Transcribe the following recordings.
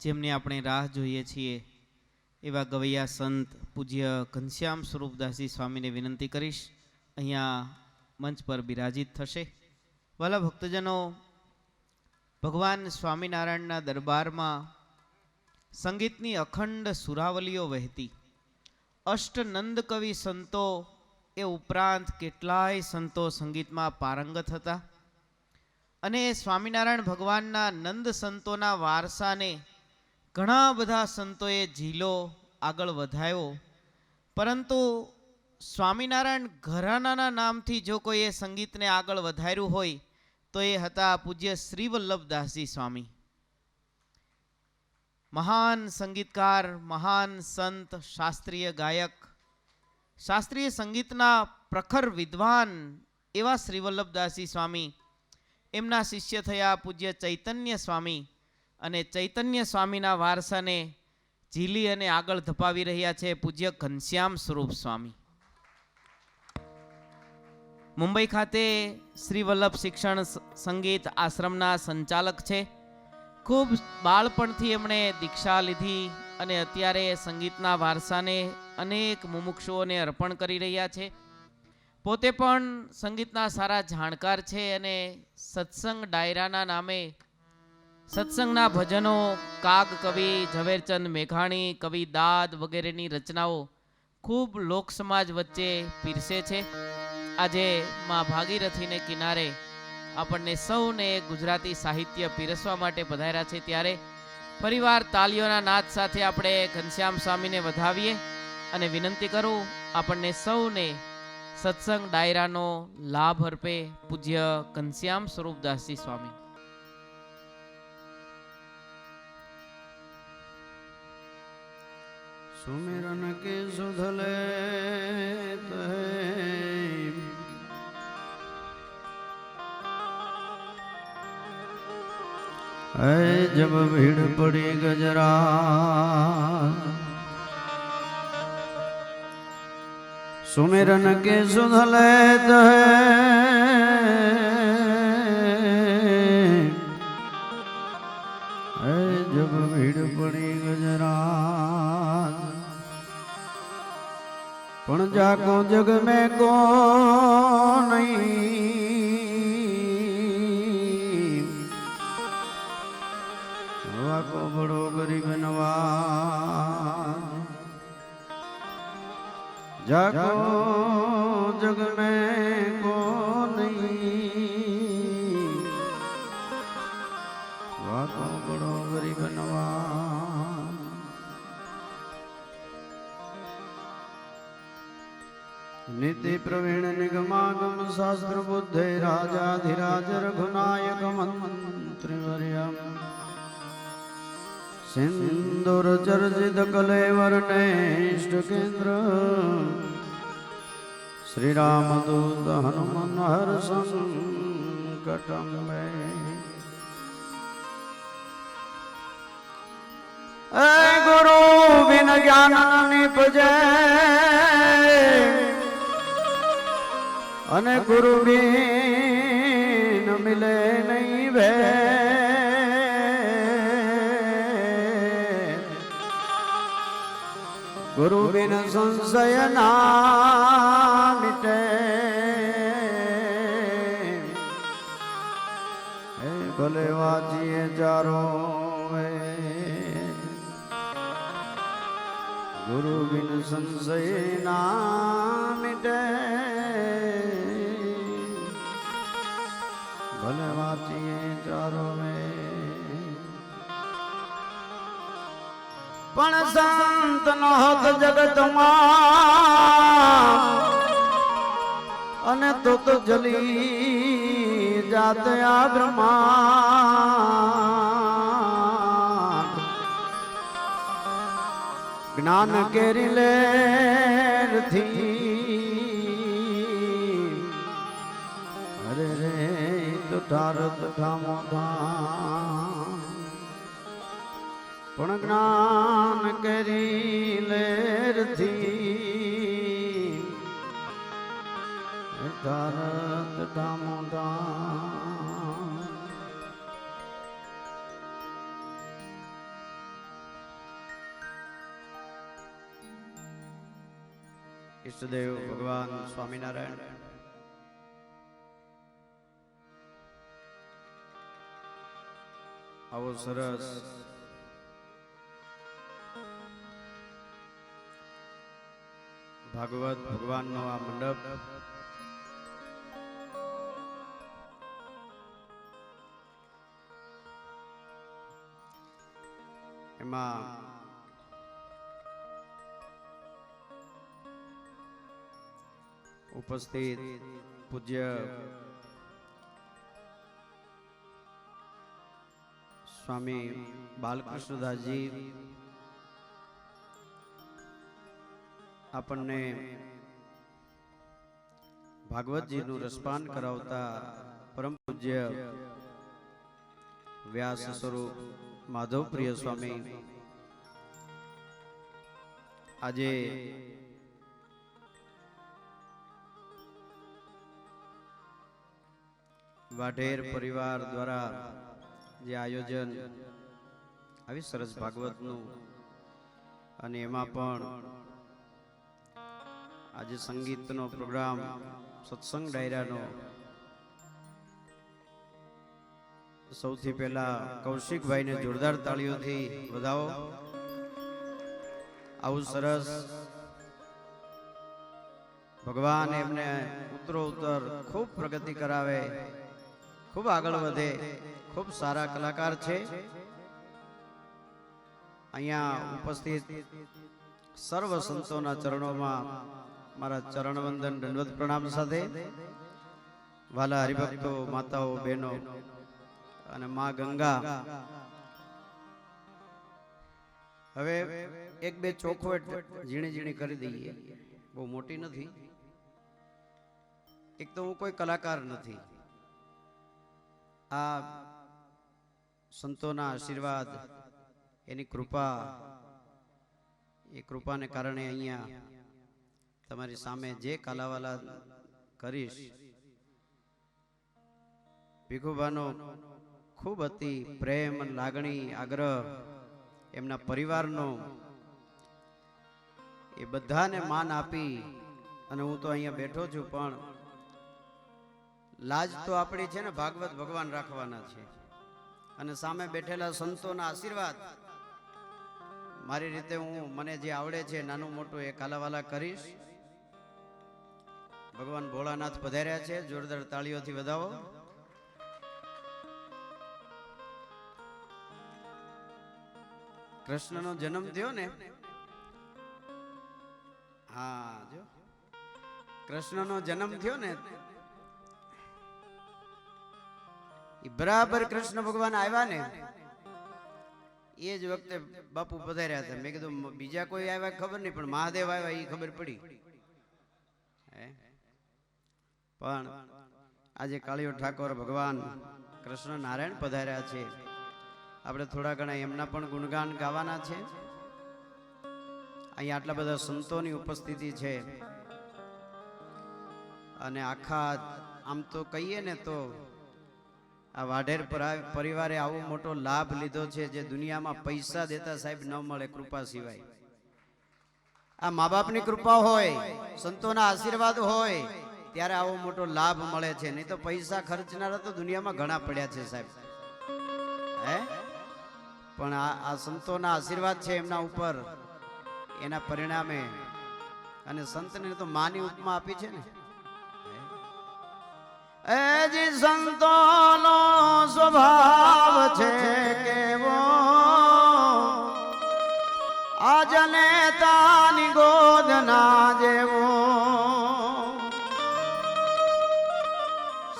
જેમની આપણે રાહ જોઈએ છીએ એવા ગવૈયા સંત પૂજ્ય ઘનશ્યામ સ્વરૂપદાસજી સ્વામીને વિનંતી કરીશ, અહીંયા મંચ પર બિરાજિત થશે. વાલા ભક્તજનો, ભગવાન સ્વામિનારાયણના દરબારમાં સંગીતની અખંડ સુરાવલીઓ વહેતી. અષ્ટનંદ કવિ સંતો એ ઉપરાંત કેટલાય સંતો સંગીતમાં પારંગત હતા અને સ્વામિનારાયણ ભગવાનના નંદ સંતોના વારસાને ઘણા બધા સંતોએ ઝીલો આગળ વધાયો. પરંતુ સ્વામિનારાયણ ઘરાનાના નામથી જો કોઈએ સંગીતને આગળ વધાર્યું હોય તો એ હતા પૂજ્ય શ્રી વલ્લભદાસજી સ્વામી. મહાન સંગીતકાર, મહાન સંત, શાસ્ત્રીય ગાયક, શાસ્ત્રીય સંગીતના પ્રખર વિદ્વાન એવા શ્રી વલ્લભદાસજી સ્વામી, એમના શિષ્ય થયા પૂજ્ય ચૈતન્ય સ્વામી અને ચૈતન્ય સ્વામીના વારસાને ઝીલી અને આગળ ધપાવી રહ્યા છે પૂજ્ય ઘનશ્યામ સ્વરૂપ સ્વામી. મુંબઈ ખાતે શ્રી વલ્લભ શિક્ષણ સંગીત આશ્રમના સંચાલક છે. ખૂબ બાળપણથી એમણે દીક્ષા લીધી અને અત્યારે સંગીતના વારસાને અનેક મુમુક્ષુઓને અર્પણ કરી રહ્યા છે. પોતે પણ સંગીતના સારા જાણકાર છે અને સત્સંગ ડાયરાના નામે સત્સંગના ભજનો, કાગ કવિ ઝવેરચંદ મેઘાણી, કવિ દાદ વગેરેની રચનાઓ ખૂબ લોક સમાજ વચ્ચે પીરસે છે. આજે માં ભાગીરથીને કિનારે આપણને સૌને ગુજરાતી સાહિત્ય પીરસવા માટે પધાર્યા છે, ત્યારે પરિવાર તાલીઓના નાદ સાથે આપણે ઘનશ્યામ સ્વામીને વધાવીએ અને વિનંતી કરું આપણને સૌને સત્સંગ ડાયરાનો લાભ અર્પે પૂજ્ય ઘનશ્યામ સ્વરૂપદાસજી સ્વામી. सुमिरन के सुधले जब भीड़ पड़ी गजरा, सुमिरन के सुधले जब भीड़ पड़ी गजरा, पण जाको जग में को नहीं, वाको बड़ो गरीब नवाज, जाको जग में को नहीं, वाको बड़ो गरीब नवाज। नीति प्रवीण निगमागम शास्त्र बुद्धे राजाधिराज रघुनायक मंत्री वर्यम, सिंदूर चर्चित कलेवर नेष्ट केंद्र, श्री राम दूत हनुमान हर संकटम में। गुरु बिन ज्ञान निपजे, अने गुरु बिन मिले नहीं भे, गुरु बिन संशय ना मिटे, भले वाचिए चारों में, गुरु बिन संशय ना मिटे, भले वाचिए चारों में। पण संत नो हक जगत मां, अने तो जली जात आ ब्रह्मांड, ज्ञान केरी लेर थी, अरे रे तो ठारत ठामो धाम, पण ज्ञान करी लेर थी, ठारत ठामो धाम। ઈષ્ટદેવ ભગવાન સ્વામિનારાયણ આવો સરસ ભાગવત ભગવાનનો આ મંડપ એમાં ઉપસ્થિત પૂજ્ય સ્વામી બાલકૃષ્ણદાસજી આપણને ભાગવતજીનું રસપાન કરાવતા પરમ પૂજ્ય વ્યાસ સ્વરૂપ માધવપ્રિય સ્વામી આજે વાઢેર પરિવાર દ્વારા જે આયોજન આવી સરસ ભાગવતનું અને એમાં પણ આજે સંગીતનો પ્રોગ્રામ સત્સંગ ડાયરાનો સૌથી પહેલા કૌશિકભાઈને જોરદાર તાળીઓથી વધાવો. આવું સરસ ભગવાન એમને ઉત્તરોત્તર ખૂબ પ્રગતિ કરાવે, ખૂબ આગળ વધે, ખૂબ સારા કલાકાર છે. અહીંયા ઉપસ્થિત સર્વ સંતોના ચરણોમાં મારા ચરણ વંદન દંડવત પ્રણામ સાથે વાલા હરિભક્તો, માતાઓ, બહેનો અને માં ગંગા. હવે એક બે ચોખવટ ઝીણી ઝીણી કરી દઈએ, બહુ મોટી નથી. એક તો હું કોઈ કલાકાર નથી. આ સંતોના આશીર્વાદ, એની કૃપા, એ કૃપાને કારણે અહીંયા તમારી સામે જે કાલાવાલા કરીશ. ભીખુભાનો ખૂબ અતિ પ્રેમ, લાગણી, આગ્રહ એમના પરિવારનો, એ બધાને માન આપી અને હું તો અહીંયા બેઠો છું. પણ લાજ તો આપણી છે ને ભાગવત ભગવાન રાખવાના છે, અને સામે બેઠેલા સંતોના આશીર્વાદ. મારી રીતે હું, મને જે આવડે છે નાનું મોટું એ કાલાવાલા કરીશ. ભગવાન ભોળાનાથ પધાર્યા છે, જોરદાર તાળીઓથી વધાવો. કૃષ્ણનો જન્મ થયો ને, હા, જો કૃષ્ણનો જન્મ થયો ને એ બરાબર કૃષ્ણ ભગવાન આવ્યા ને એ જ વખતે બાપુ પધાર્યા હતા. મેં કીધું બીજા કોઈ આવ્યા ખબર નહીં, પણ મહાદેવ આવ્યા એ ખબર પડી. પણ આજે કાળિયો ઠાકોર ભગવાન કૃષ્ણ નારાયણ પધાર્યા છે. આપણે થોડા ઘણા એમના પણ ગુણગાન ગાવાના છે. અહીંયા આટલા બધા સંતોની ઉપસ્થિતિ છે, અને આખા આમ તો કહીએ ને તો આ વાઢેર પરિવારે આવો મોટો લાભ લીધો છે જે દુનિયામાં પૈસા દેતા સાહેબ ન મળે, કૃપા સિવાય. આ મા બાપની કૃપા હોય, સંતોના આશીર્વાદ હોય, ત્યારે આવો મોટો લાભ મળે છે. નહીં તો પૈસા ખર્ચનારા તો દુનિયામાં ઘણા પડ્યા છે સાહેબ. પણ આ સંતોના આશીર્વાદ છે એમના ઉપર, એના પરિણામે. અને સંતને તો માની ઉપમા આપી છે ને. એજી સંતોનો સ્વભાવ છે કેવો, આજને તાની ગોદના જેવો.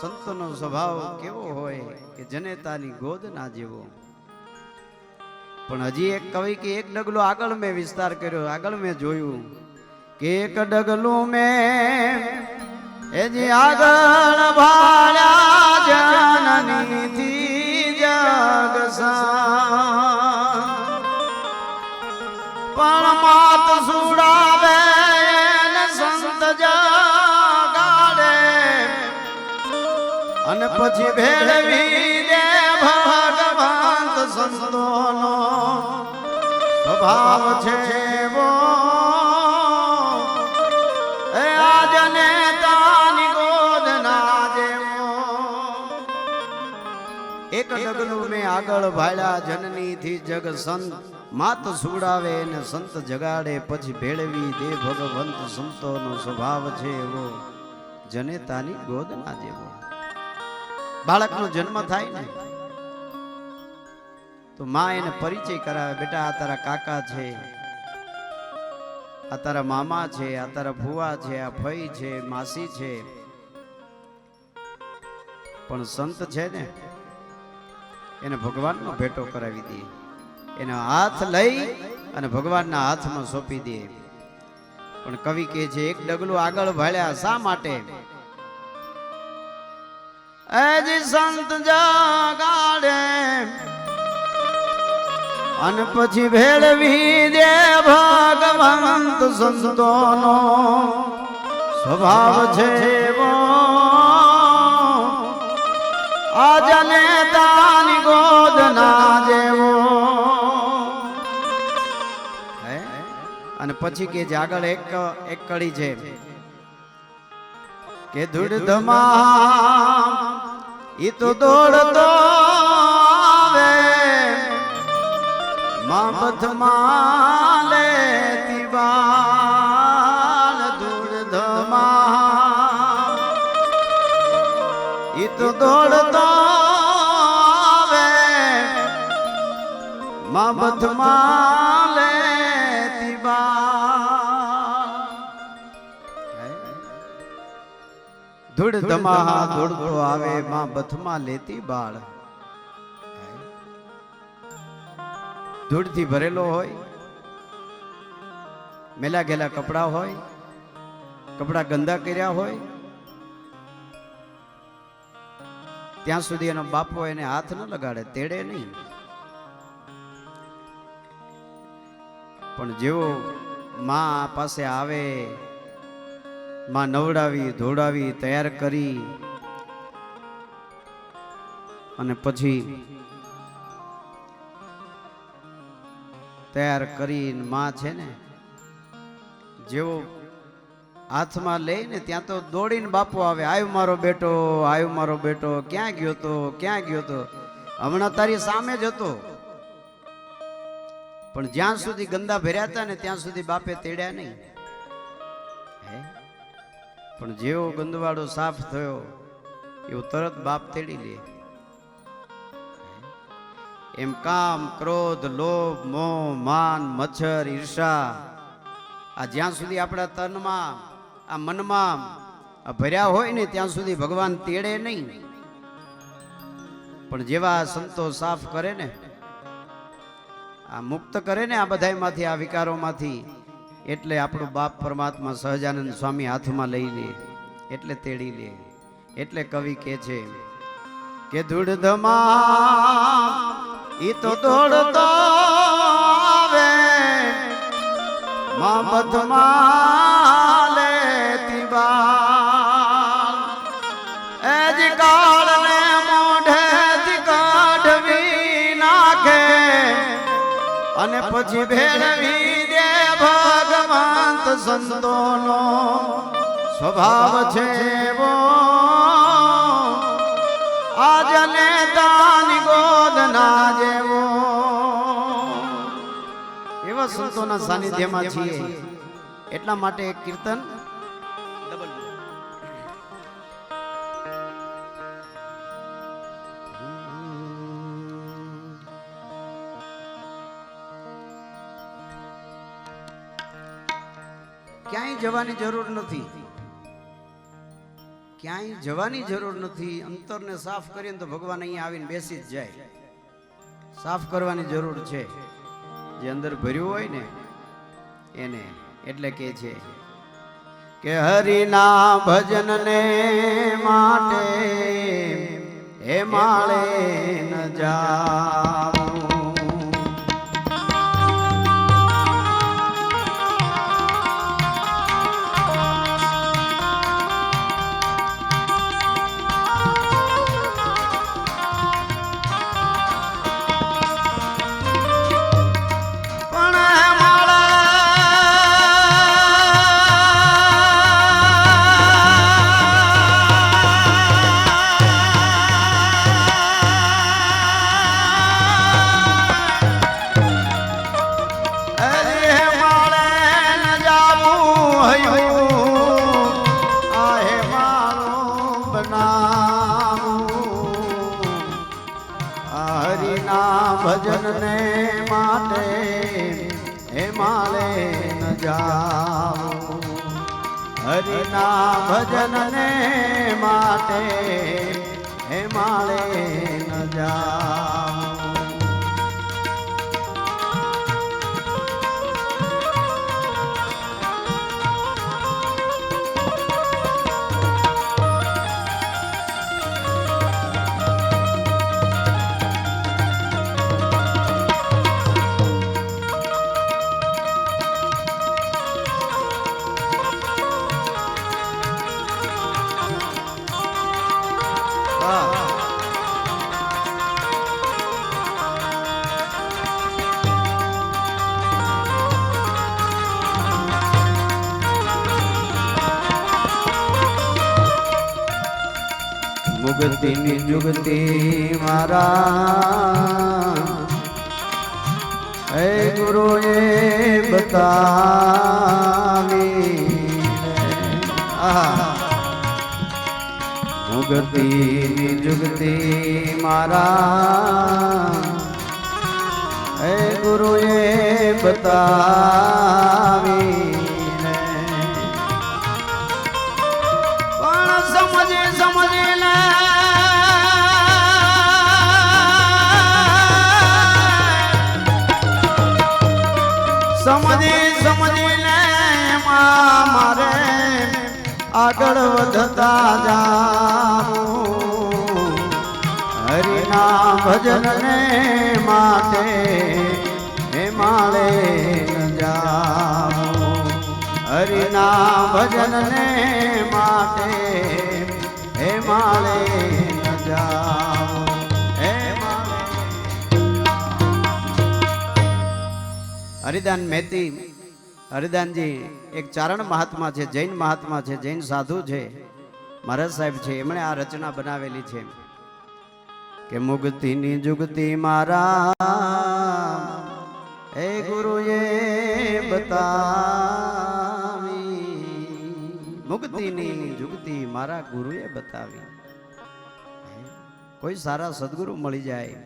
સંતોનો સ્વભાવ કેવો હોય કે જનેતાની ગોદના જેવો. પણ હજી એક કવિ કે એક ડગલું આગળ મેં વિસ્તાર કર્યો. આગળ મેં જોયું કે એક ડગલું મેં એજી આગળ ભાળ્યા જનનીથી જગસા. પણ માત સુડાવે ને સંત જગાડે, અને પછી ભેળવી દે ભગવંત. સંતોનો સ્વભાવ છે એવો, ડગલું મેં આગળ ભાળ્યા જનની થી જગ સંત માત સુડાવે ને સંત જગાડે પછી ભેળવી દે ભગવંત સંતોનો સ્વભાવ છે એવો જનેતાની ગોદના જેવો. બાળકનો જન્મ થાય ને તો માં એને પરિચય કરાવે, બેટા આ તારા કાકા છે, આ તારા મામા છે, આ તારા ભુવા છે, આ ફઈ છે, માસી છે. પણ સંત છે ને એને ભગવાનનો ભેટો કરાવી દે, એનો હાથ લઈ અને ભગવાનના હાથમાં સોંપી દે. પણ કવિ કહે છે એક ડગલું આગળ ભાળ્યા શા માટે? એજી સંત જગાડે અને પછી ભેળવી દે ભગવંત સંતોનો સ્વભાવ છે એવો આ જનેતાની ગોદના જેવો. અને પછી કે જે આગળ એક કડી છે કે ધૂળ ધમા ઈ તો દોડતો આવે માં બથમાં લેતી બાળ. ધૂળ ધમા ઈ તો દોડતો આવે માં બથમાં લેતી બાળ. ધૂળ ધમા દોડતો આવે માં બથમાં લેતી બાળ. ધૂળથી ભરેલો હોય, મેલા ગેલા કપડા હોય, કપડા ગંદા કર્યા હોય, ત્યાં સુધી એનો બાપો એને હાથ ન લગાડે, તેડે નહીં. પણ જેવો માં પાસે આવે, માં નવડાવી ધોડાવી તૈયાર કરી અને પછી તૈયાર કરીને માં છે ને જેવો હાથમાં લઈને ત્યાં તો દોડીને બાપો આવે, આવ્યો મારો બેટો, આવ્યો મારો બેટો, ક્યાં ગયો તો, ક્યાં ગયો તો, હમણાં તારી સામે જ હતો. પણ જ્યાં સુધી ગંદા ભર્યા હતા ને ત્યાં સુધી બાપે તેડ્યા નહીં. પણ જેવો ગંદવાડો સાફ થયો એવું તરત બાપ તેડી લે. એમ કામ, ક્રોધ, લોભ, મોહ, માન, મચ્છર, ઈર્ષા આ જ્યાં સુધી આપણા તનમાં આ મનમાં આ ભર્યા હોય ને ત્યાં સુધી ભગવાન તેડે નહીં. પણ જેવા સંતો સાફ કરે ને, આ મુક્ત કરે ને આ બધામાંથી, આ વિકારોમાંથી, એટલે આપણો બાપ પરમાત્મા સહજાનંદ સ્વામી હાથમાં લઈ લે, એટલે તેડી લે. એટલે કવિ કહે છે કે ધૂળ ધમા ઈ તો દોડતો આવે માં બથમાં લેતી બાળ. એ જ કાળને મોઢેથી કાઢવી નાખે અને પછી ભેળવી દે ભગવંત સંતોનો સ્વભાવ છે એવો આ જનેતાની ગોદના જેવો. એવા સંતોના સાનિધ્યમાં છીએ એટલા માટે એક કીર્તન ક્યાંય જવાની જરૂર નથી, ક્યાંય જવાની જરૂર નથી. અંતરને સાફ કરીએ તો ભગવાન અહીંયા આવીને બેસી જ જાય. સાફ કરવાની જરૂર છે જે અંદર ભર્યું હોય ને એને. એટલે કે છે કે હરિના ભજનને માટે હે માળે ન જાઓ. માટે હે માળે ન જાઓ હરિના ભજન ને માટે હે માળે ન જાઓ મુક્તિની જુગતિ મારા હે ગુરુએ બતાવી મુક્તિની જુગતિ મારા હે ગુરુએ બતાવી સમજીને મારે આગળ વધતા જાઉં હરિના ભજન ને માટે હે માળે ન જાઉં હરિના ભજન ને માટે હે માળે ન જાઉં હે હરિદાન મહેતી હરિદાનજી એક ચારણ મહાત્મા છે, જૈન મહાત્મા છે, જૈન સાધુ છે, મહારાજ સાહેબ છે, એમણે આ રચના બનાવેલી છે કે મુક્તિની જુગતિ મારા હે ગુરુએ બતાવી મુક્તિની જુગતિ મારા ગુરુએ બતાવી કોઈ સારા સદગુરુ મળી જાય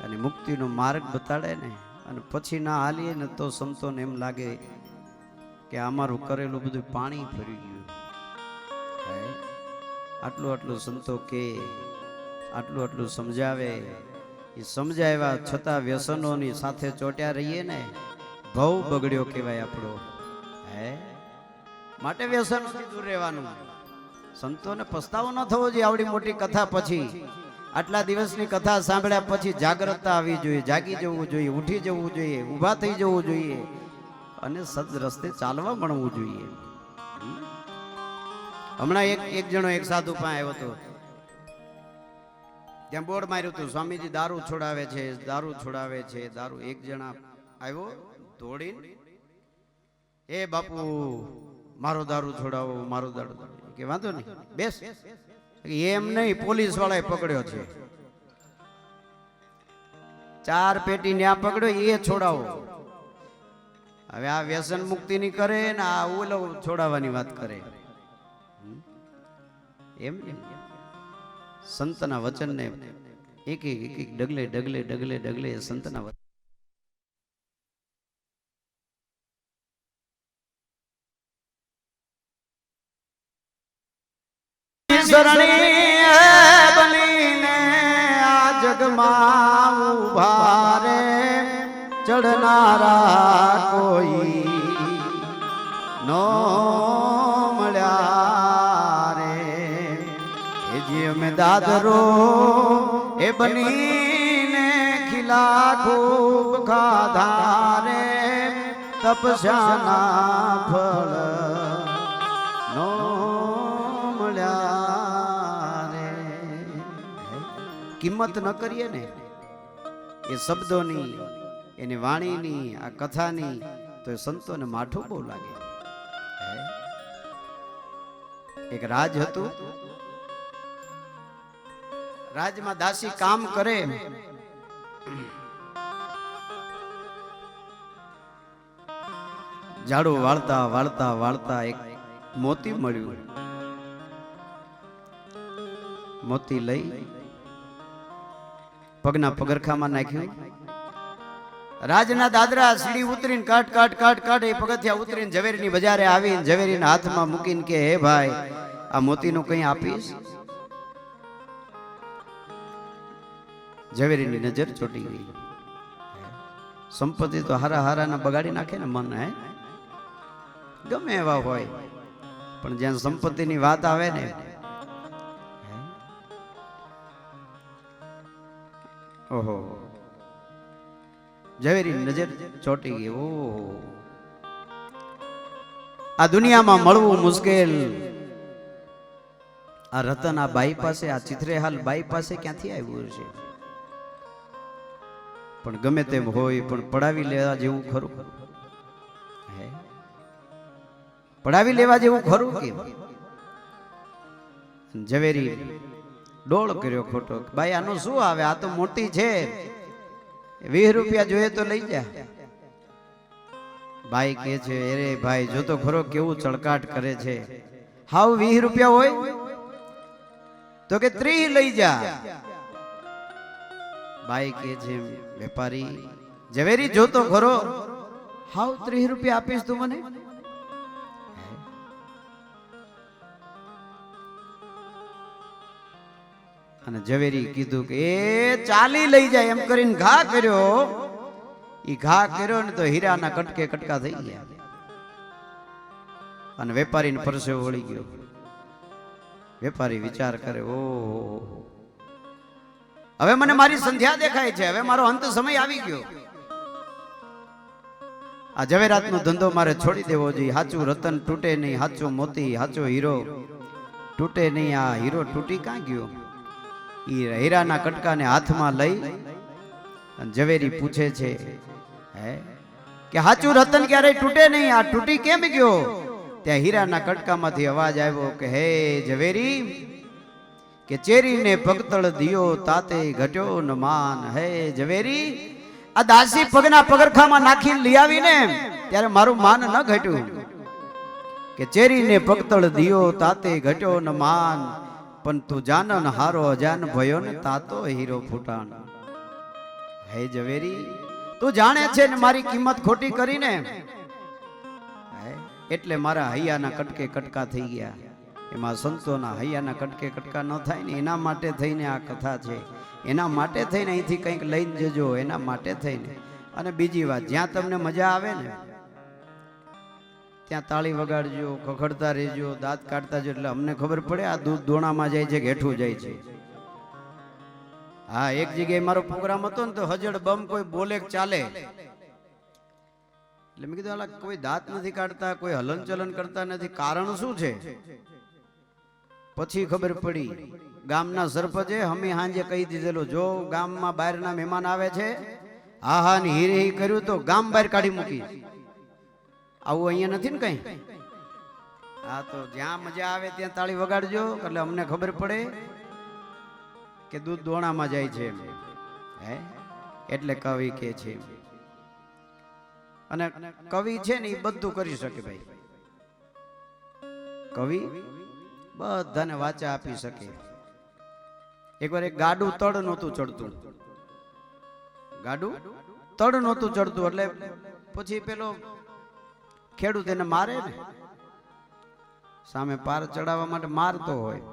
અને મુક્તિનો માર્ગ બતાડે ને અને પછી ના હાલીએ ને તો સંતોને એમ લાગે કે અમારું કરેલું બધું પાણી ફરી ગયું આટલું આટલું સંતો કે આટલું આટલું સમજાવે એ સમજાવ્યા છતાં વ્યસનોની સાથે ચોટ્યા રહીએ ને ભવ બગડ્યો કહેવાય આપણો માટે વ્યસનોથી દૂર રહેવાનું સંતોને પસ્તાવો ન થવો જોઈએ આવડી મોટી કથા પછી આટલા દિવસની કથા સાંભળ્યા પછી જાગૃતતા આવી જોઈએ જાગી જવું જોઈએ ઉઠી જવું જોઈએ ઊભા થઈ જવું જોઈએ અને સદ રસ્તે ચાલવા મળવું જોઈએ હમણાં એક જણો એક સાધુ પાસે આવ્યો હતો ત્યાં બોર્ડ માર્યું હતું સ્વામીજી દારૂ છોડાવે છે દારૂ છોડાવે છે દારૂ એક જણા આવ્યો દોડીને એ બાપુ મારો દારૂ છોડાવો મારો દારૂ કે વાંધો નહીં બેસ એમ નહીં પોલીસ વાળાએ પકડ્યો છે 4 પેટી ન્યા પકડ્યો એ છોડાવો હવે આ વ્યસન મુક્તિ ની કરે ને આ ઓલો છોડાવવાની વાત કરે એમ સંતના વચન ને એક એક ડગલે ડગલે ડગલે ડગલે સંતના વચન શરણી બનીને આ જગમાં ઉભા રે ચડનારા કોઈ નો મળ્યા રે એ જે અમે દાદરો એ બનીને ખીલા ખૂબ ખાધા રે તપસ્યાના ફળ નો કિંમત ન કરીએ ને એ શબ્દોની એની વાણીની આ કથાની તો એ સંતોને માઠું બહુ લાગે એક રાજ હતું રાજમાં દાસી કામ કરે ઝાડુ વાળતા વાળતા વાળતા એક મોતી મળ્યું મોતી લઈ પગના પગરખામાં નાખ્યું રાજના દાદરા સીડી ઉતરીને કાટ કાટ કાટ કાટ એ પગથિયા ઉતરીને ઝવેરીની બજારે આવીને ઝવેરીના હાથમાં મૂકીને કે હે ભાઈ આ મોતીનું કંઈ આપીશ? ઝવેરીની નજર ચોટી ગઈ. સંપત્તિ તો હારા હારાના બગાડી નાખે ને મન, હે ગમે એવા હોય, પણ જ્યાં સંપત્તિની વાત આવે ને, ઓહો, ઝવેરીની નજર ચોટી ગઈ. ઓહો, આ દુનિયામાં મળવું મુશ્કેલ. આ રતન આ બાઈ પાસે, આ ચિત્રેહાલ બાઈ પાસે ક્યાંથી આવ્યું છે? પણ ગમે તેમ હોય, પણ પડાવી લેવા જેવું ખરું? હે, પડાવી લેવા જેવું ખરું કે? ઝવેરી ડોળ કર્યો ખોટો. ભાઈ આનું શું આવે? આ તો મોટી છે, 20 રૂપિયા જોઈએ તો લઈ જા. ભાઈ કે છે અરે ભાઈ જો તો ખરો કેવું ચળકાટ કરે છે. હાવ 20 રૂપિયા હોય તો કે 30 લઈ જા. ભાઈ કે છે વેપારી ઝવેરી જો તો ખરો, હાવ 30 રૂપિયા આપીશ તું મને? અને ઝવેરી કીધું કે એ 40 લઈ જાય એમ કરીને ઘા કર્યો. ઈ ઘા કર્યો ને તો હીરાના કટકે કટકા થઈ ગયા અને વેપારીને પરસેવો વળી ગયો. વેપારી વિચાર કરે ઓહો, હવે મને મારી સંધ્યા દેખાય છે, હવે મારો અંત સમય આવી ગયો. આ ઝવેરાતનો ધંધો મારે છોડી દેવો જોઈએ. સાચું રતન તૂટે નહીં, સાચો મોતી, સાચો હીરો તૂટે નહીં. આ હીરો તૂટી ક્યાં ગયો? હીરાના કટકાને હાથમાં લઈ અને ઝવેરી પૂછે છે હે કે સાચું રતન ક્યારેય તૂટે નહીં, આ તૂટી કેમ ગયો? ત્યાં હીરાના કટકામાંથી અવાજ આવ્યો કે હે ઝવેરી, કે ચેરીને પગતળ દિયો તાતે ઘટ્યો ન માન. હે ઝવેરી, આ દાસી પગના પગરખામાં નાખીને લઈ આવીને ત્યારે મારું માન ન ઘટ્યું. કે ચેરીને પગતળ દિયો તાતે ઘટ્યો ન માન, પણ તું જાનન હારો અજાન ભયો ને તાતો હીરો ફૂટાણ. હે ઝવેરી, તું જાણે છે ને મારી કિંમત ખોટી કરીને, એટલે મારા હૈયાના કટકે કટકા થઈ ગયા. એમાં સંતોના હૈયાના કટકે કટકા ન થાય ને એના માટે થઈને આ કથા છે. એના માટે થઈને અહીંથી કંઈક લઈને જજો, એના માટે થઈને. અને બીજી વાત, જ્યાં તમને મજા આવે ને ત્યાં તાળી વગાડજો, ખખડતા રહેજો, દાંત કાઢતા જો, એટલે અમને ખબર પડે આ દૂધ દોણામાં જાય છે કે હેઠું જાય છે. હા, એક જગ્યાએ મારો પ્રોગ્રામ હતો ને તો હજડ બમ કોઈ બોલે ચાલે, એટલે મેં કીધું હાલા કોઈ દાંત નથી કાઢતા, કોઈ હલન ચલન કરતા નથી, કારણ શું છે? પછી ખબર પડી, ગામના સરપંચે હમી હાંજે કહી દીધેલું, જો ગામમાં બહારના મહેમાન આવે છે, હા હા ને હીરે હી કર્યું તો ગામ બહાર કાઢી મૂકી. આવું અહીંયા નથી ને કઈ. હા, તો જ્યાં મજા આવે ત્યાં તાળી વગાડજો, એટલે અમને ખબર પડે કે દૂધ દોણામાં જાય છે. હે, એટલે કવિ કે છે, અને કવિ છે ને એ બધું કરી શકે ભાઈ. કવિ બધાને વાચા આપી શકે. એકવાર એક ગાડું તળ નહોતું ચડતું, ગાડું તળ નહોતું ચડતું, એટલે પછી પેલો ખેડૂત એને મારે ને, સામે પાર ચડાવવા માટે મારતો હોય,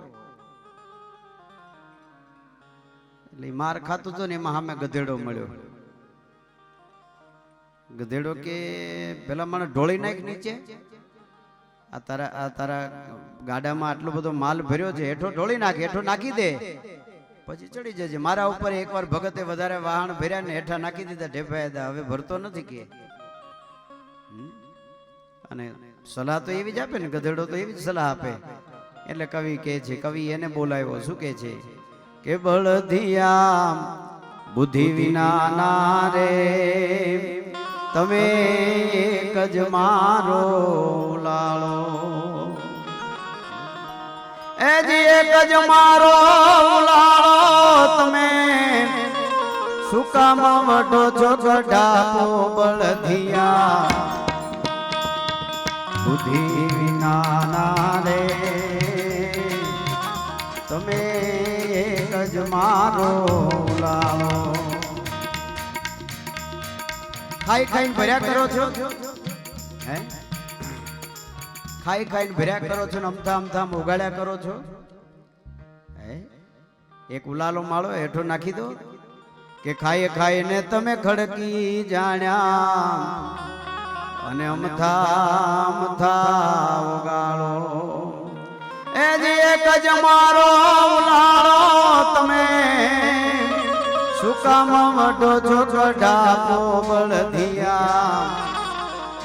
એટલે માર ખાતું હતો ને એમાં સામે ગધેડો મળ્યો. ગધેડો કે પેલા મને ઢોળી નાખ નીચે, આ તારા ગાડામાં આટલો બધો માલ ભર્યો છે, હેઠો ઢોળી નાખ, હેઠો નાખી દે, પછી ચડી જજે. મારા ઉપર એકવાર ભગતે વધારે વાહન ભર્યા ને હેઠા નાખી દીધા, ઢેફાયા, હવે ભરતો નથી કે. અને સલાહ તો એવી જ આપે ને, ગધેડો તો એવી જ સલાહ આપે. એટલે કવિ કે છે, કવિ એને બોલાવ્યો, શું કે છે કે બળદિયા બુદ્ધિ વિના ના રે, તમે એક જ મારો લાળો. એ જી એક જ મારો લાળો, તમે સુકામાં વઢો છો ગઢાપો. બળદિયા બુદ્ધિ વિના ના રે, તમે એક જ મારો લાવો. ખાઈ ખાઈને ભર્યા કરો છો હે ખાઈ ખાઈને ભર્યા કરો છો ને અમથા અમથા ઉગાડ્યા કરો છો હે એક ઉલાલો માળો હેઠો નાખી દો કે ખાઈ ખાઈને તમે ખડકી જાણ્યા અને અમથા અમથા ઉગાડો એ જે એક જ મારો ઉલાળો તમે સુકામ વડો છો કઢાપો બળદિયા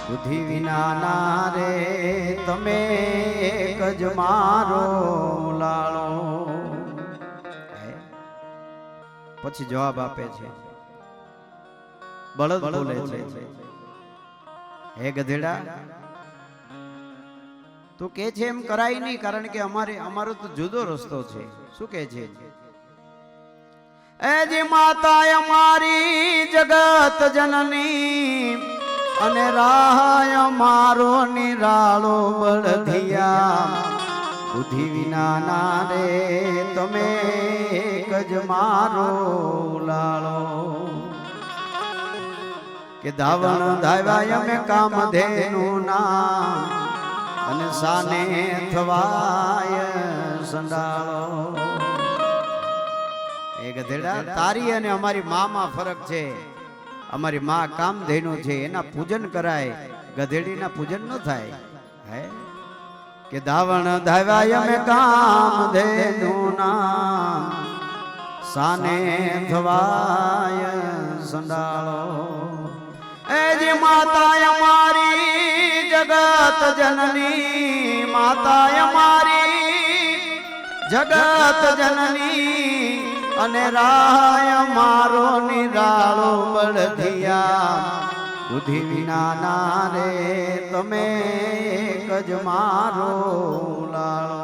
બુદ્ધિ વિના રે તમે એક જ મારો લાળો પછી જવાબ આપે છે બળદ બોલે છે હે ગધેડા તું કે છે એમ કરાય નહીં કારણ કે અમારો તો જુદો રસ્તો છે શું કે છે એ જી માતા અમારી જગત જનની અને રાહ મારો નિરાળો બળદિયા બુદ્ધિ વિના રે તમે એક જ મારો લાળો કે ધાવણ ધાવ્યા અમે કામધેનું નામ અને સાને થવાય સંડાળો એ ગધેડા તારી અને અમારી માં ફરક છે અમારી માં કામધેનુ છે એના પૂજન કરાય ગધેડીના પૂજન ન થાય હે કે ધાવણ ધાવ્યા અમે કામધેનુ નામ સાને થવાય સંડાળો એ જે માતા અમારી જગત જનની માતા અમારી જગત જનની અને રાય મારો નિરાળો બળદિયા બુદ્ધિ વિના રે તમે એક જ મારો લાળો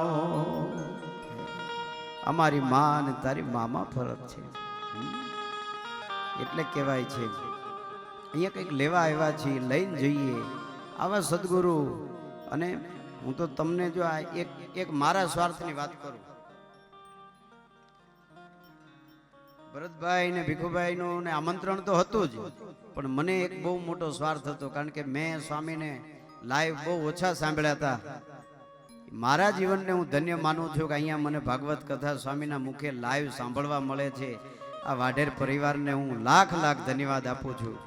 અમારી માં અને તારી મામાં ફરક છે એટલે કહેવાય છે અહીંયા કંઈક લેવા આવ્યા છીએ લઈને જઈએ આવા સદગુરુ અને હું તો તમને જો આ એક મારા સ્વાર્થની વાત કરું ભરતભાઈ ને ભીખુભાઈ નું ને આમંત્રણ તો હતું જ પણ મને એક બહુ મોટો સ્વાર્થ હતો કારણ કે મેં સ્વામીને લાઈવ બહુ ઓછા સાંભળ્યા હતા મારા જીવનને હું ધન્ય માનું છું કે અહીંયા મને ભાગવત કથા સ્વામીના મુખે લાઈવ સાંભળવા મળે છે આ વાઢેર પરિવારને હું લાખ લાખ ધન્યવાદ આપું છું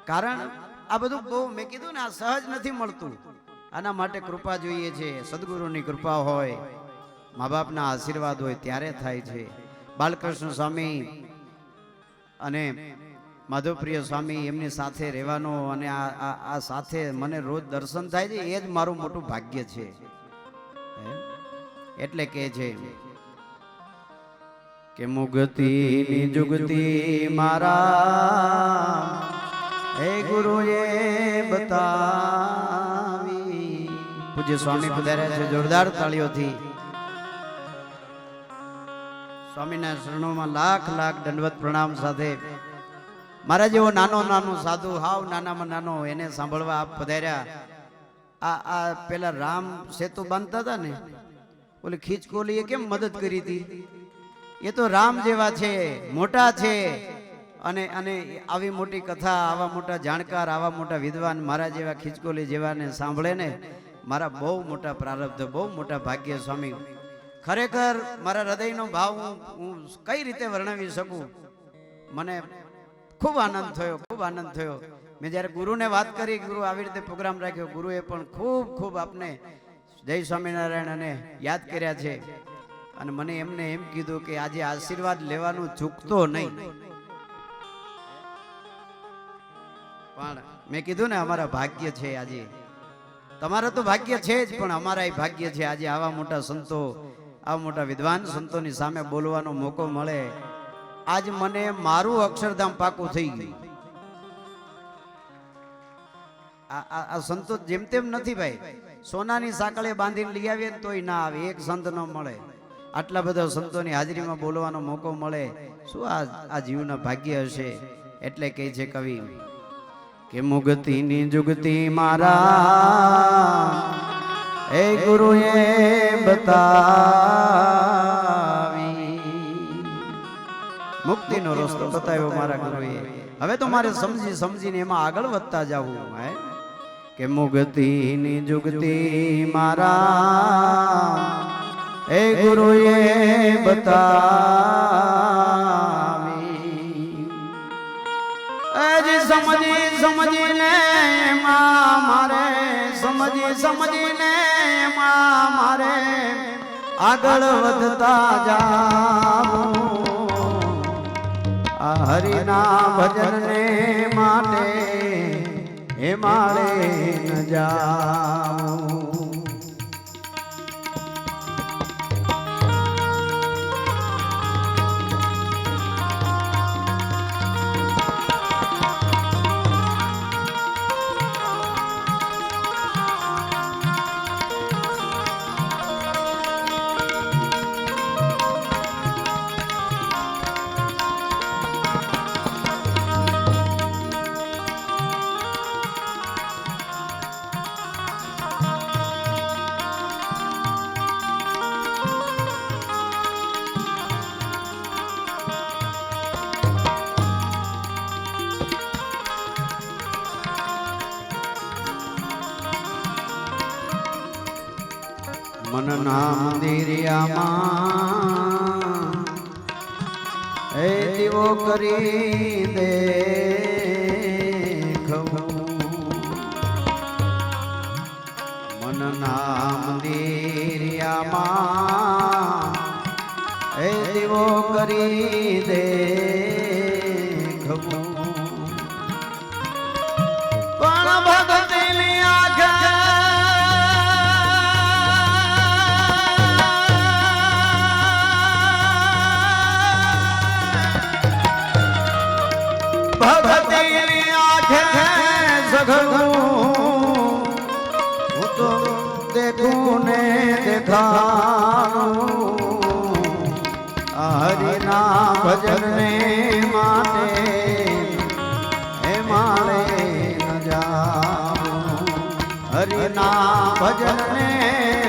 કારણ આ બધું બહુ મેં કીધું ને આ સહજ નથી મળતું આના માટે કૃપા જોઈએ છે સદગુરુની કૃપા હોય મા બાપના આશીર્વાદ હોય ત્યારે થાય છે બાલકૃષ્ણ સ્વામી અને માધવપ્રિય સ્વામી એમની સાથે રહેવાનો અને આ સાથે મને રોજ દર્શન થાય છે એ જ મારું મોટું ભાગ્ય છે એટલે કે છે કે મુગતી જુગતી મારા હે ગુરુએ બતાવી પૂજ્ય સ્વામી પધાર્યા છે જોરદાર તાળીઓથી સ્વામીના શરણોમાં લાખ લાખ દંડવત પ્રણામ સાથે મારા જેવો નાનો સાધુ હાવ નાનામાં નાનો એને સાંભળવા આપ પધાર્યા આ પેલા રામ સેતુ બાંધતા હતા ને ઓલી ખીચકોલી એ કેમ મદદ કરી હતી એ તો રામ જેવા છે મોટા છે અને આવી મોટી કથા આવા મોટા જાણકાર આવા મોટા વિદ્વાન મારા જેવા ખીચકોલી જેવાને સાંભળે ને મારા બહુ મોટા પ્રારબ્ધ બહુ મોટા ભાગ્ય સ્વામી ખરેખર મારા હૃદયનો ભાવ હું કઈ રીતે વર્ણવી શકું મને ખૂબ આનંદ થયો મેં જ્યારે ગુરુને વાત કરી ગુરુ આવી રીતે પ્રોગ્રામ રાખ્યો ગુરુએ પણ ખૂબ આપને જય સ્વામિનારાયણ અને યાદ કર્યા છે અને મને એમને એમ કીધું કે આજે આશીર્વાદ લેવાનું ચૂકતો નહીં પણ મેં કીધું ને અમારા ભાગ્ય છે આજે તમારા તો ભાગ્ય છે જ પણ અમારા ભાગ્ય છે આજે આવા મોટા સંતો આવા મોટા વિદ્વાન સંતોની સામે બોલવાનો મોકો મળે આજ મને મારું અક્ષરધામ પાકું થઈ ગયું આ સંતો જેમ તેમ નથી ભાઈ સોનાની સાંકળે બાંધીને લઈ આવીએ તોય ના આવે એક સંત ન મળે આટલા બધા સંતોની હાજરીમાં બોલવાનો મોકો મળે શું આ જીવના ભાગ્ય હશે એટલે કહે છે કવિ કે મુગતીની જુગતી મારા એ ગુરુએ બતાવી મુક્તિનો રસ્તો બતાવ્યો મારા ગુરુએ હવે તો મારે સમજી સમજીને એમાં આગળ વધતા જવું હે કે મુક્તિની જુગતી મારા એ ગુરુએ બતાવી સમજી સમજીને એમાં મારે સમજીને એમાં મારે આગળ વધતા જાવું આ હરિના ભજનને માટે હે મારે ન જાઉં મનના મંદિરિયામાં એ દીવો કરી દેખવું મનના મંદિરિયામાં એ દીવો કરી દેખવું પણ ભગતની આંખ ભગતની આંખે સઘળું હું તો દેખું ને દેખાવું હરિના ભજનને માટે હે મારે ન જાઉં હરિના ભજનને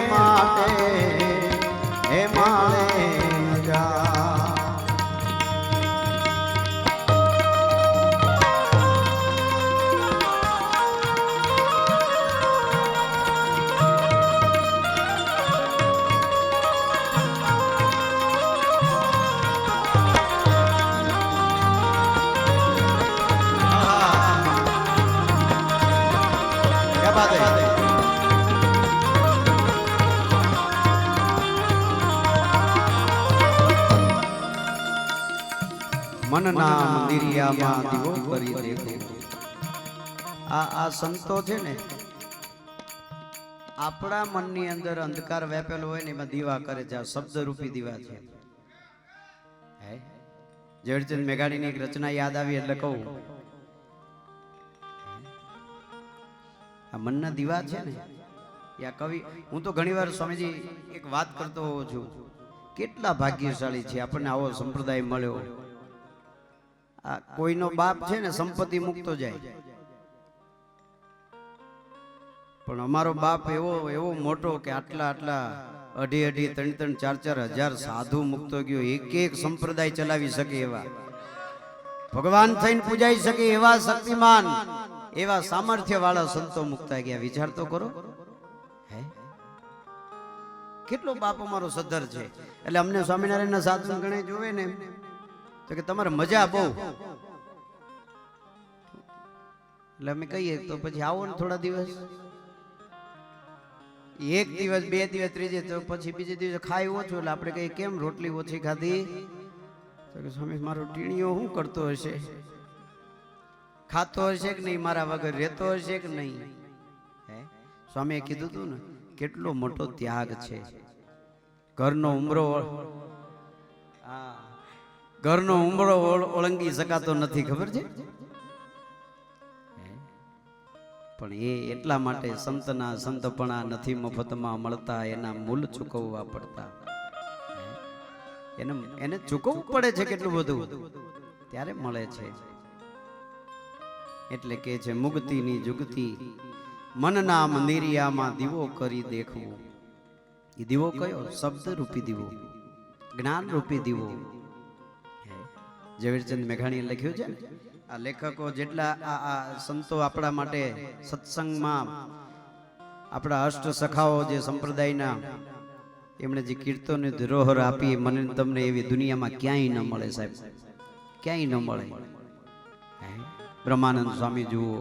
માટે હે મારે ન જાઉં મનના મંદિરિયામાં દીવો કરી દેખો આ સંતો છે ને આપણા મનની અંદર અંધકાર વ્યાપેલો હોય ને એમાં દીવા કરે છે આ શબ્દ રૂપી દીવા છે હે ઝવેરચંદ મેઘાણીની એક રચના યાદ આવી એટલે કહું આ મનના દીવા છે ને યા કવિ હું તો ઘણીવાર સ્વામીજી એક વાત કરતો હોઉં છું કેટલા ભાગ્યશાળી છે આપણને આવો સંપ્રદાય મળ્યો આ કોઈનો બાપ છે ને સંપત્તિ મુક્તો જાય પણ અમારો બાપ એવો મોટો કે આટલા 2.5, 3, 4 હજાર સાધુ મુક્તો ગયો એક સંપ્રદાય ચલાવી શકે એવા ભગવાન થઈને પૂજાઈ શકે એવા શક્તિમાન એવા સામર્થ્ય વાળા સંતો મુક્તા ગયા વિચાર તો કરો હે કેટલો બાપ અમારો સદ્ધર છે એટલે અમને સ્વામિનારાયણના સાધુ ગણે જોવે ને તો કે તમારે મજા બહુ એટલે અમે કહીએ તો પછી આવો ને થોડા દિવસ એક દિવસ 2 દિવસ ત્રીજે તો પછી બીજે દિવસે ખાય ઓછું એટલે આપણે કહીએ કેમ રોટલી ઓછી ખાધી તો કે સ્વામી મારો ટીણીઓ શું કરતો હશે ખાતો હશે કે નહીં મારા વગર રહેતો હશે કે નહીં હે સ્વામીએ કીધું તું ને કેટલો મોટો ત્યાગ છે ઘરનો ઉમરો ઓળંગી શકાતો નથી ખબર છે પણ એ એટલા માટે સંતના સંતપણા નથી મફતમાં મળતા એના મૂલ ચૂકવવા પડતા એને ચૂકવવું પડે છે કેટલું બધું ત્યારે મળે છે એટલે કે છે મુક્તિની જુગતી મનના મંદિરિયામાં દીવો કરી દેખવું એ દીવો કયો શબ્દ રૂપી દીવો જ્ઞાન રૂપી દીવો ઝવેરચંદ મેઘાણીએ લખ્યું છે ને આ લેખકો જેટલા આ સંતો આપણા માટે સત્સંગમાં આપણા અષ્ટ સખાઓ જે સંપ્રદાયના એમણે જે કીર્તનની ધરોહર આપી મને તમને એવી દુનિયામાં ક્યાંય ન મળે સાહેબ, ક્યાંય ન મળે. બ્રહ્માનંદ સ્વામી જુઓ,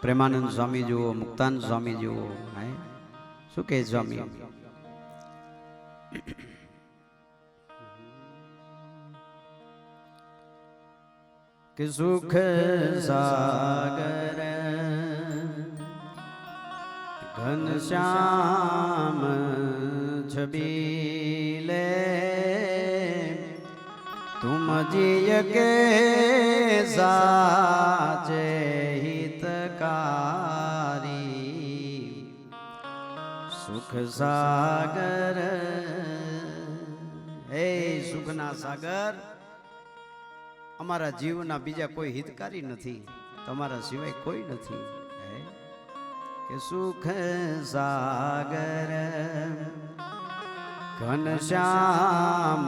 પ્રેમાનંદ સ્વામી જુઓ, મુક્તાનંદ સ્વામી જુઓ, શું કહે સ્વામી? કે સુખ સાગર ઘનશ્યામ છબીલે તુમ જીય કે સાચે હિતકારી સુખ સાગર. હે સુખના સાગર, અમારા જીવના બીજા કોઈ હિતકારી નથી, તમારા સિવાય કોઈ નથી. કે સુખ સાગર ઘનશ્યામ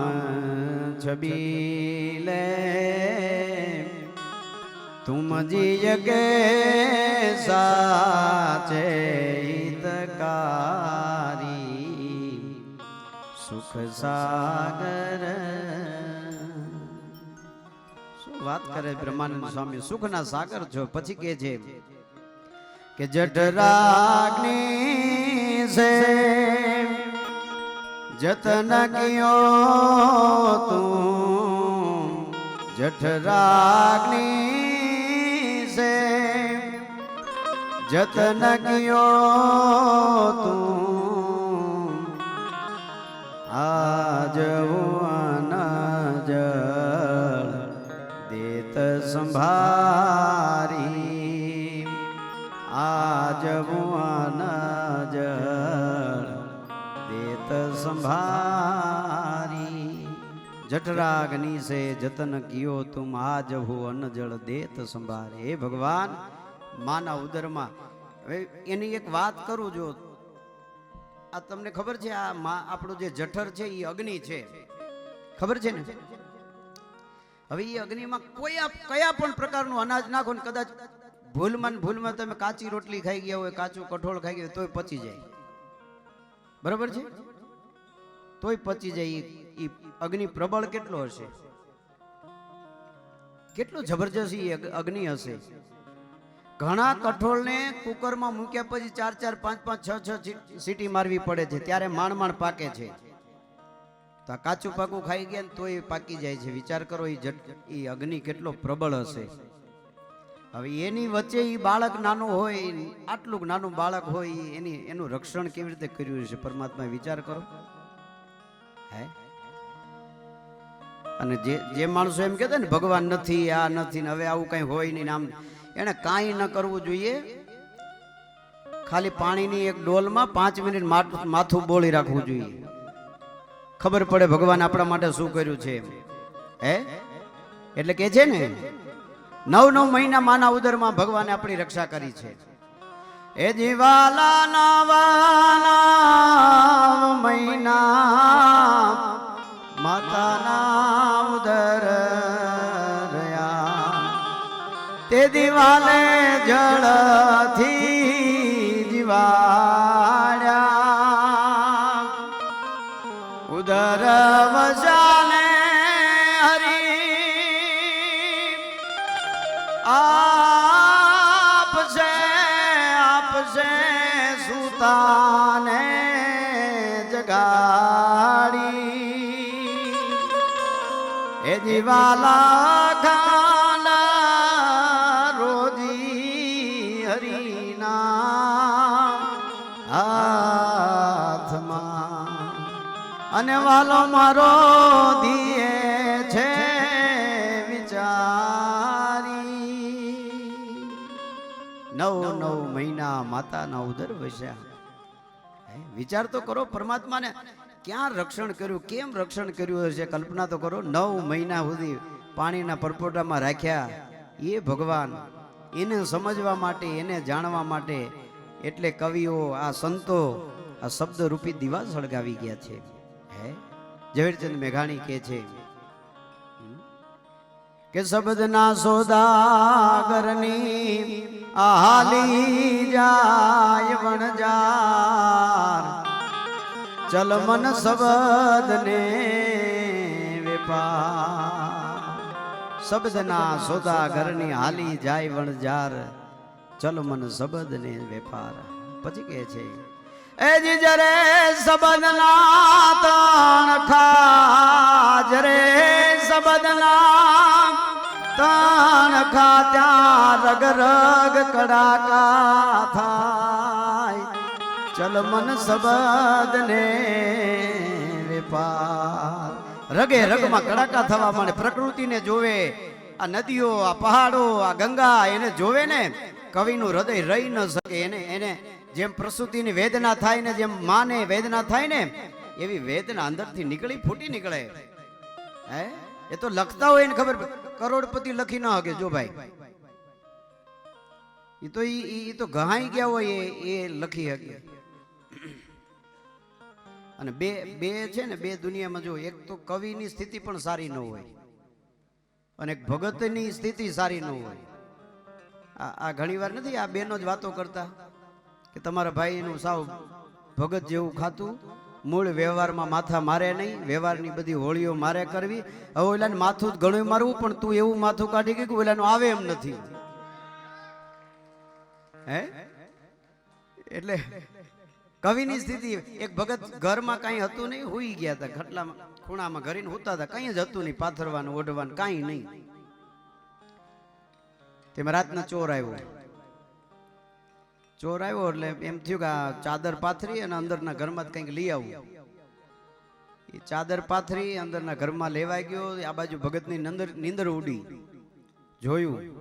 છબીલે તુમ જીય કે સાચે હિતકારી સુખ સાગર. શું વાત કરે બ્રહ્માનંદ સ્વામી, સુખના સાગર છો. પછી કે છે કે જઠરાગ્નિ સે जतन कियो तुम जठराग्नि से जतन कियो तुम आज वन जल देत संभारी आज वन जल देत संभारी जठराग्नि से जतन कियो तुम आज हो अन्न जल देत संभारे. हे भगवान, माना उदरमा एनी एक बात करूं जो आ तमने खबर छे आ આપણો જે જઠર છે એ અગ્નિ છે, ખબર છે ને? હવે એ અગ્નિમાં કોઈ કયા પણ પ્રકારનું અનાજ નાખો ને કદાચ ભૂલમાં તમે કાચી રોટલી ખાઈ ગયા હોય, કાચું કઠોળ ખાઈ ગયા તોય પચી જાય, બરાબર છે? તોય પચી જાય. એ અગ્નિ પ્રબળ કેટલો હશે, કેટલો જબરજસ્ત અગ્નિ હશે. ઘણા કઠોળને કુકરમાં મૂક્યા પછી 4-4, 5-5, 6-6 સીટી મારવી પડે છે, ત્યારે માંડ પાકે છે. તો આ કાચું પાકું ખાઈ ગયા ને તોય પાકી જાય છે. વિચાર કરો એ અગ્નિ કેટલો પ્રબળ હશે. હવે એની વચ્ચે એ બાળક નાનો હોય, આટલું નાનું બાળક હોય, એનું રક્ષણ કેવી રીતે કર્યું છે પરમાત્મા, વિચાર કરો. હે અને જે માણસો એમ કહેતા ને ભગવાન નથી, આ નથી ને હવે આવું કઈ હોય નહીં, આમ એને કાંઈ ન કરવું જોઈએ. ખાલી પાણીની એક ડોલમાં 5 મિનિટ માથું બોળી રાખવું જોઈએ, ખબર પડે ભગવાન આપણા માટે શું કર્યું છે. હે એટલે કે છે ને 9 મહિના માના ઉદરમાં ભગવાને આપણી રક્ષા કરી છે. એ જીવાલા નવાલા મહિના માતાના ઉદર રહ્યા, તે દિવાલે જળથી જીવાડ્યા, ઉદર વસાને આપશે સુતાને જગાડી. એ જીવાલા ખાના રોજી હરીના હાથમાં, અને વાલો મારો દિયે છે વિચારી. 9 મહિના માતાના ઉદર વસ્યા. વિચાર તો કરો, પરમાત્માને ક્યાં રક્ષણ કર્યું, કેમ રક્ષણ કર્યું હશે, કલ્પના તો કરો. 9 મહિના સુધી પાણીના પરપોટામાં રાખ્યા એ ભગવાન. એને સમજવા માટે, એને જાણવા માટે એટલે કવિઓ, આ સંતો આ શબ્દ રૂપી દીવા સળગાવી ગયા છે. હે ઝવેરચંદ મેઘાણી કહે છે કે શબ્દના સોદાગરની આહાલી જાય વણજાર ચલ મન શબ્દને વેપાર શબ્દના સોદાગરની હાલી જાય વણજાર ચલ મન શબ્દને વેપાર પછી કહે છે એ જરે શબ્દના તણ ખાજ રે શબ્દના તણ ખા ત્યાં રગ રગ કડાકા થાય ચલ મન શબ્દને વેપાર રગે રગમાં કડાકા થવા માંડે પ્રકૃતિને જોવે આ નદીઓ આ પહાડો આ ગંગા એને જોવે ને કવિનું હૃદય રહી ન શકે એને જેમ પ્રસૂતિની વેદના થાય ને જેમ માને વેદના થાય ને એવી વેદના અંદરથી નીકળી ફૂટી નીકળે હે એ તો લખતા હોય ને ખબર કરોડપતિ લખી ન શકે જો ભાઈ એ તો ગહાઈ ગયા હોય એ લખી શકે અને બે છે ને બે દુનિયામાં જો એક તો કવિની સ્થિતિ પણ સારી ન હોય અને એક ભગતની સ્થિતિ સારી ન હોય આ ઘણી વાર નથી આ બેનો જ વાતો કરતા કે તમારા ભાઈનું સાવ ભગત જેવું ખાતું મૂળ વ્યવહારમાં માથા મારે નહીં વ્યવહારની બધી હોળીઓ મારે કરવી હવે ઓલાને માથું ઘણું મારવું પણ તું એવું માથું કાઢી ગયું કે ઓલાનું આવે એમ નથી હે એટલે કવિની સ્થિતિ એક ભગત ઘરમાં કાંઈ હતું નહીં હુઈ ગયા હતા ખટલામાં ખૂણામાં ઘરીને હુતા હતા કંઈ જ હતું નહીં પાથરવાનું ઓઢવાનું કાંઈ નહીં તેમાં રાતના ચોર આવ્યો એટલે એમ થયું કે આ ચાદર પાથરી અને અંદરના ઘરમાં કંઈક લઈ આવું એ ચાદર પાથરી અંદરના ઘરમાં લેવાઈ ગયો આ બાજુ ભગતની નીંદર ઉડી જોયું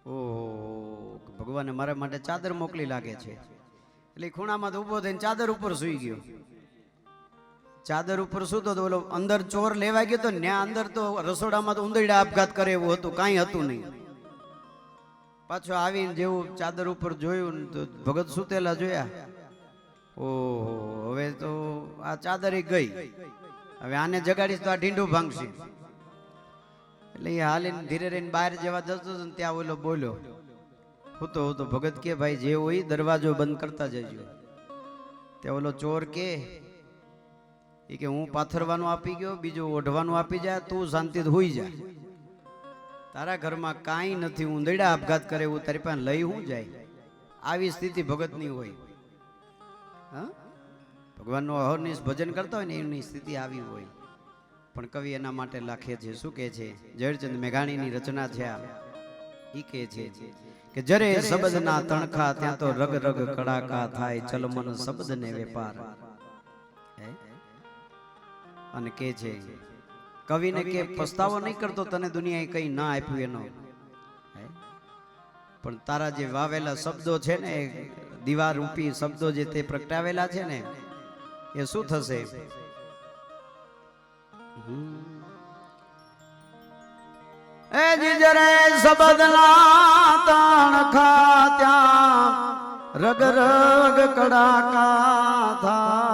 ઓહો ભગવાને મારા માટે ચાદર મોકલી લાગે છે એટલે ખૂણામાં ઉભો થઈને ચાદર ઉપર સૂઈ ગયો ચાદર ઉપર સૂતો તો બોલો અંદર ચોર લેવાઈ ગયો તો ન્યા અંદર તો રસોડામાં તો ઉંદરડા આપઘાત કરે એવું હતું કાંઈ હતું નહીં પાછો આવીને જેવું ચાદર ઉપર જોયું તો ભગત સુતેલા જોયા ઓહો હવે તો આ ચાદર ગઈ હવે આને જગાડીશ તો આ ઢીંડું ભાંગશે એટલે એ હાલીને ધીરે રહીને બહાર જવા જતો હતો ને ત્યાં ઓલો બોલ્યો હું તો ભગત કે ભાઈ જે હોય દરવાજો બંધ કરતા જજો ત્યાં ઓલો ચોર કે હું પાથરવાનું આપી ગયો બીજું ઓઢવાનું આપી જાય તું શાંતિથી હોઈ જા તારા ઘરમાં કાંઈ નથી ઉંદરડા આપઘાત કરે એવું તારી પાસે લઈ હું જાય આવી સ્થિતિ ભગતની હોય હા ભગવાનનું અહર્નિશ ભજન કરતા હોય ને એની સ્થિતિ આવી હોય પણ કવિ એના માટે લખે છે શું કહે છે ઝવેરચંદ મેઘાણીની રચના છે આ ઈ કહે છે કે જરે શબ્દના તણખા ત્યાં તો રગ રગ કડાકા થાય ચલ મન શબ્દને વેપાર અને કે છે કવિને કે પસ્તાવો નહીં કરતો તને દુનિયાએ કઈ ના આપ્યું એનો પણ તારા જે વાવેલા શબ્દો છે ને દીવા રૂપી શબ્દો જે તે પ્રગટાવેલા છે ને એ શું થશે એ જીજરે શબ્દના તણખા ત્યાં રગ રગ કડાકા થાય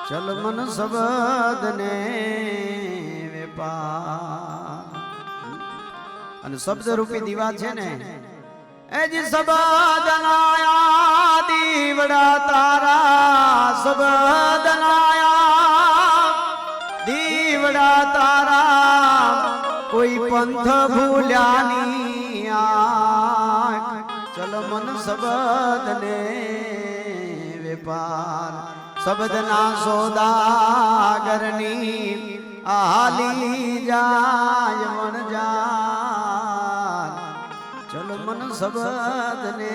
ચલ મન શબ્દને વેપાર અને શબ્દ રૂપી દીવા છે ને એ જી શબ્દનાયા દીવડા તારા શબ્દનાયા દીવડા તારા કોઈ પંથ ભૂલ્યાની આંખ ચલ મન શબ્દને વેપાર શબ્દના સોદાગરની આલી જાય વણજાર ચલ મન શબ્દને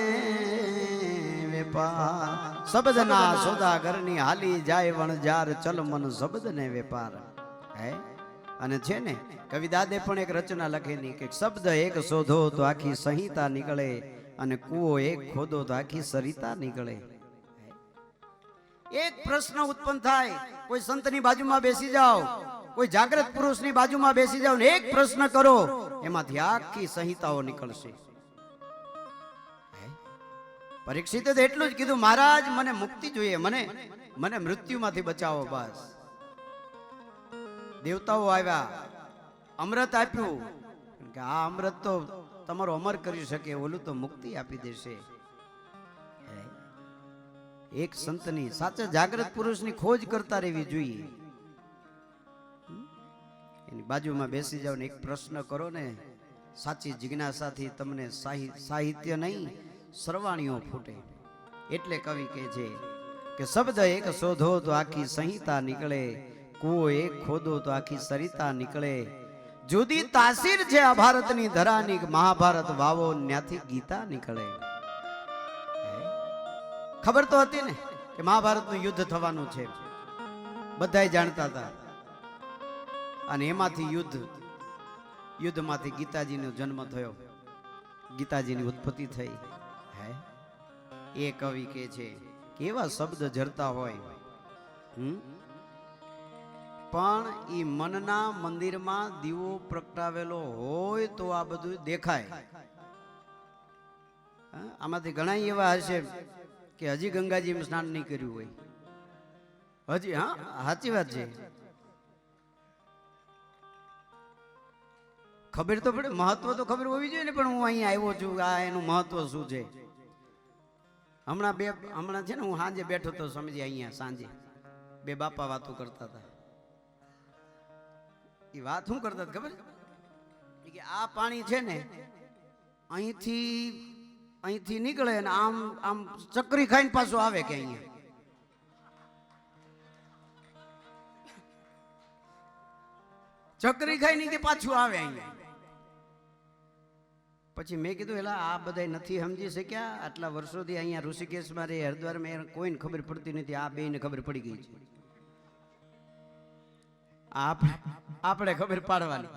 વેપાર શબ્દના સોદાગરની હાલી જાય વણજાર ચલ મન શબ્દને વેપાર હે અને છે ને કવિ દાદે પણ એક રચના લખેલી કે શબ્દ એક શોધો તો આખી સંહિતા નીકળે અને કૂવો એક ખોદો તો આખી સરિતા નીકળે એક પ્રશ્ન ઉત્પન્ન થાય કોઈ સંતની બાજુમાં બેસી જાઓ કોઈ જાગૃત પુરુષની બાજુમાં બેસી જાઓ ને એક પ્રશ્ન કરો એમાંથી આખી સંહિતાઓ નીકળશે પરીક્ષિતે તો એટલું જ કીધું મહારાજ મને મુક્તિ જોઈએ મને મૃત્યુમાંથી બચાવો બસ દેવતાઓ આવ્યા અમૃત આપ્યું કે આ અમૃત તો તમારો અમર કરી શકે, ઓલું તો મુક્તિ આપી દેશે. એક સંતની સાચા જાગૃત પુરુષની ખોજ કરતા રહેવી જોઈએ. એની બાજુમાં બેસી જાવ ને એક પ્રશ્ન કરો ને, સાચી જિજ્ઞાસાથી તમને સાહિત્ય નહીં સરવાણીઓ ફૂટે. એટલે કવિ કહે છે કે શબ્દ એક શોધો તો આખી સંહિતા નીકળે, કૂવો એક ખોદો તો આખી સરિતા નીકળે. જુદી તાસીર છે આ ભારતની ધરાની, મહાભારત વાવો ન્યાથી ગીતા નીકળે. ખબર તો હતી ને કે મહાભારતનું યુદ્ધ થવાનું છે, બધાય જાણતા હતા. અને એમાંથી યુદ્ધમાંથી ગીતાજીનો જન્મ થયો, ગીતાજીની ઉત્પત્તિ થઈ. એ કવિ કે છે કેવા શબ્દ ઝરતા હોય, પણ ઈ મનના મંદિરમાં દીવો પ્રગટાવેલો હોય તો આ બધું દેખાય. આમાંથી ઘણા એવા હશે કે હજી ગંગાજીમાં સ્નાન નહીં કર્યું હોય, હજી. હા, સાચી વાત છે. ખબર તો પડે, મહત્વ તો ખબર હોવી જોઈએ ને. પણ હું અહીંયા આવ્યો છું, આ એનું મહત્વ શું છે. હમણાં છે ને, હું સાંજે બેઠો તો સમજી, અહીંયા સાંજે બે બાપા વાતો કરતા હતા. એ વાત શું કરતા ખબર કે આ પાણી છે ને અહીંથી નીકળે ને આમ ચકરી ખાઈને પાછું આવે કે અહીંયા. ચકરી ખાઈને કે પાછું આવે અહીંયા. પછી મેં કીધું એલા આ બધા નથી સમજી શક્યા, આટલા વર્ષોથી અહીંયા ઋષિકેશમાં રે, હરિદ્વારમાં કોઈને ખબર પડતી નથી, આ બેને ખબર પડી ગઈ છે. આપણે ખબર પાડવાની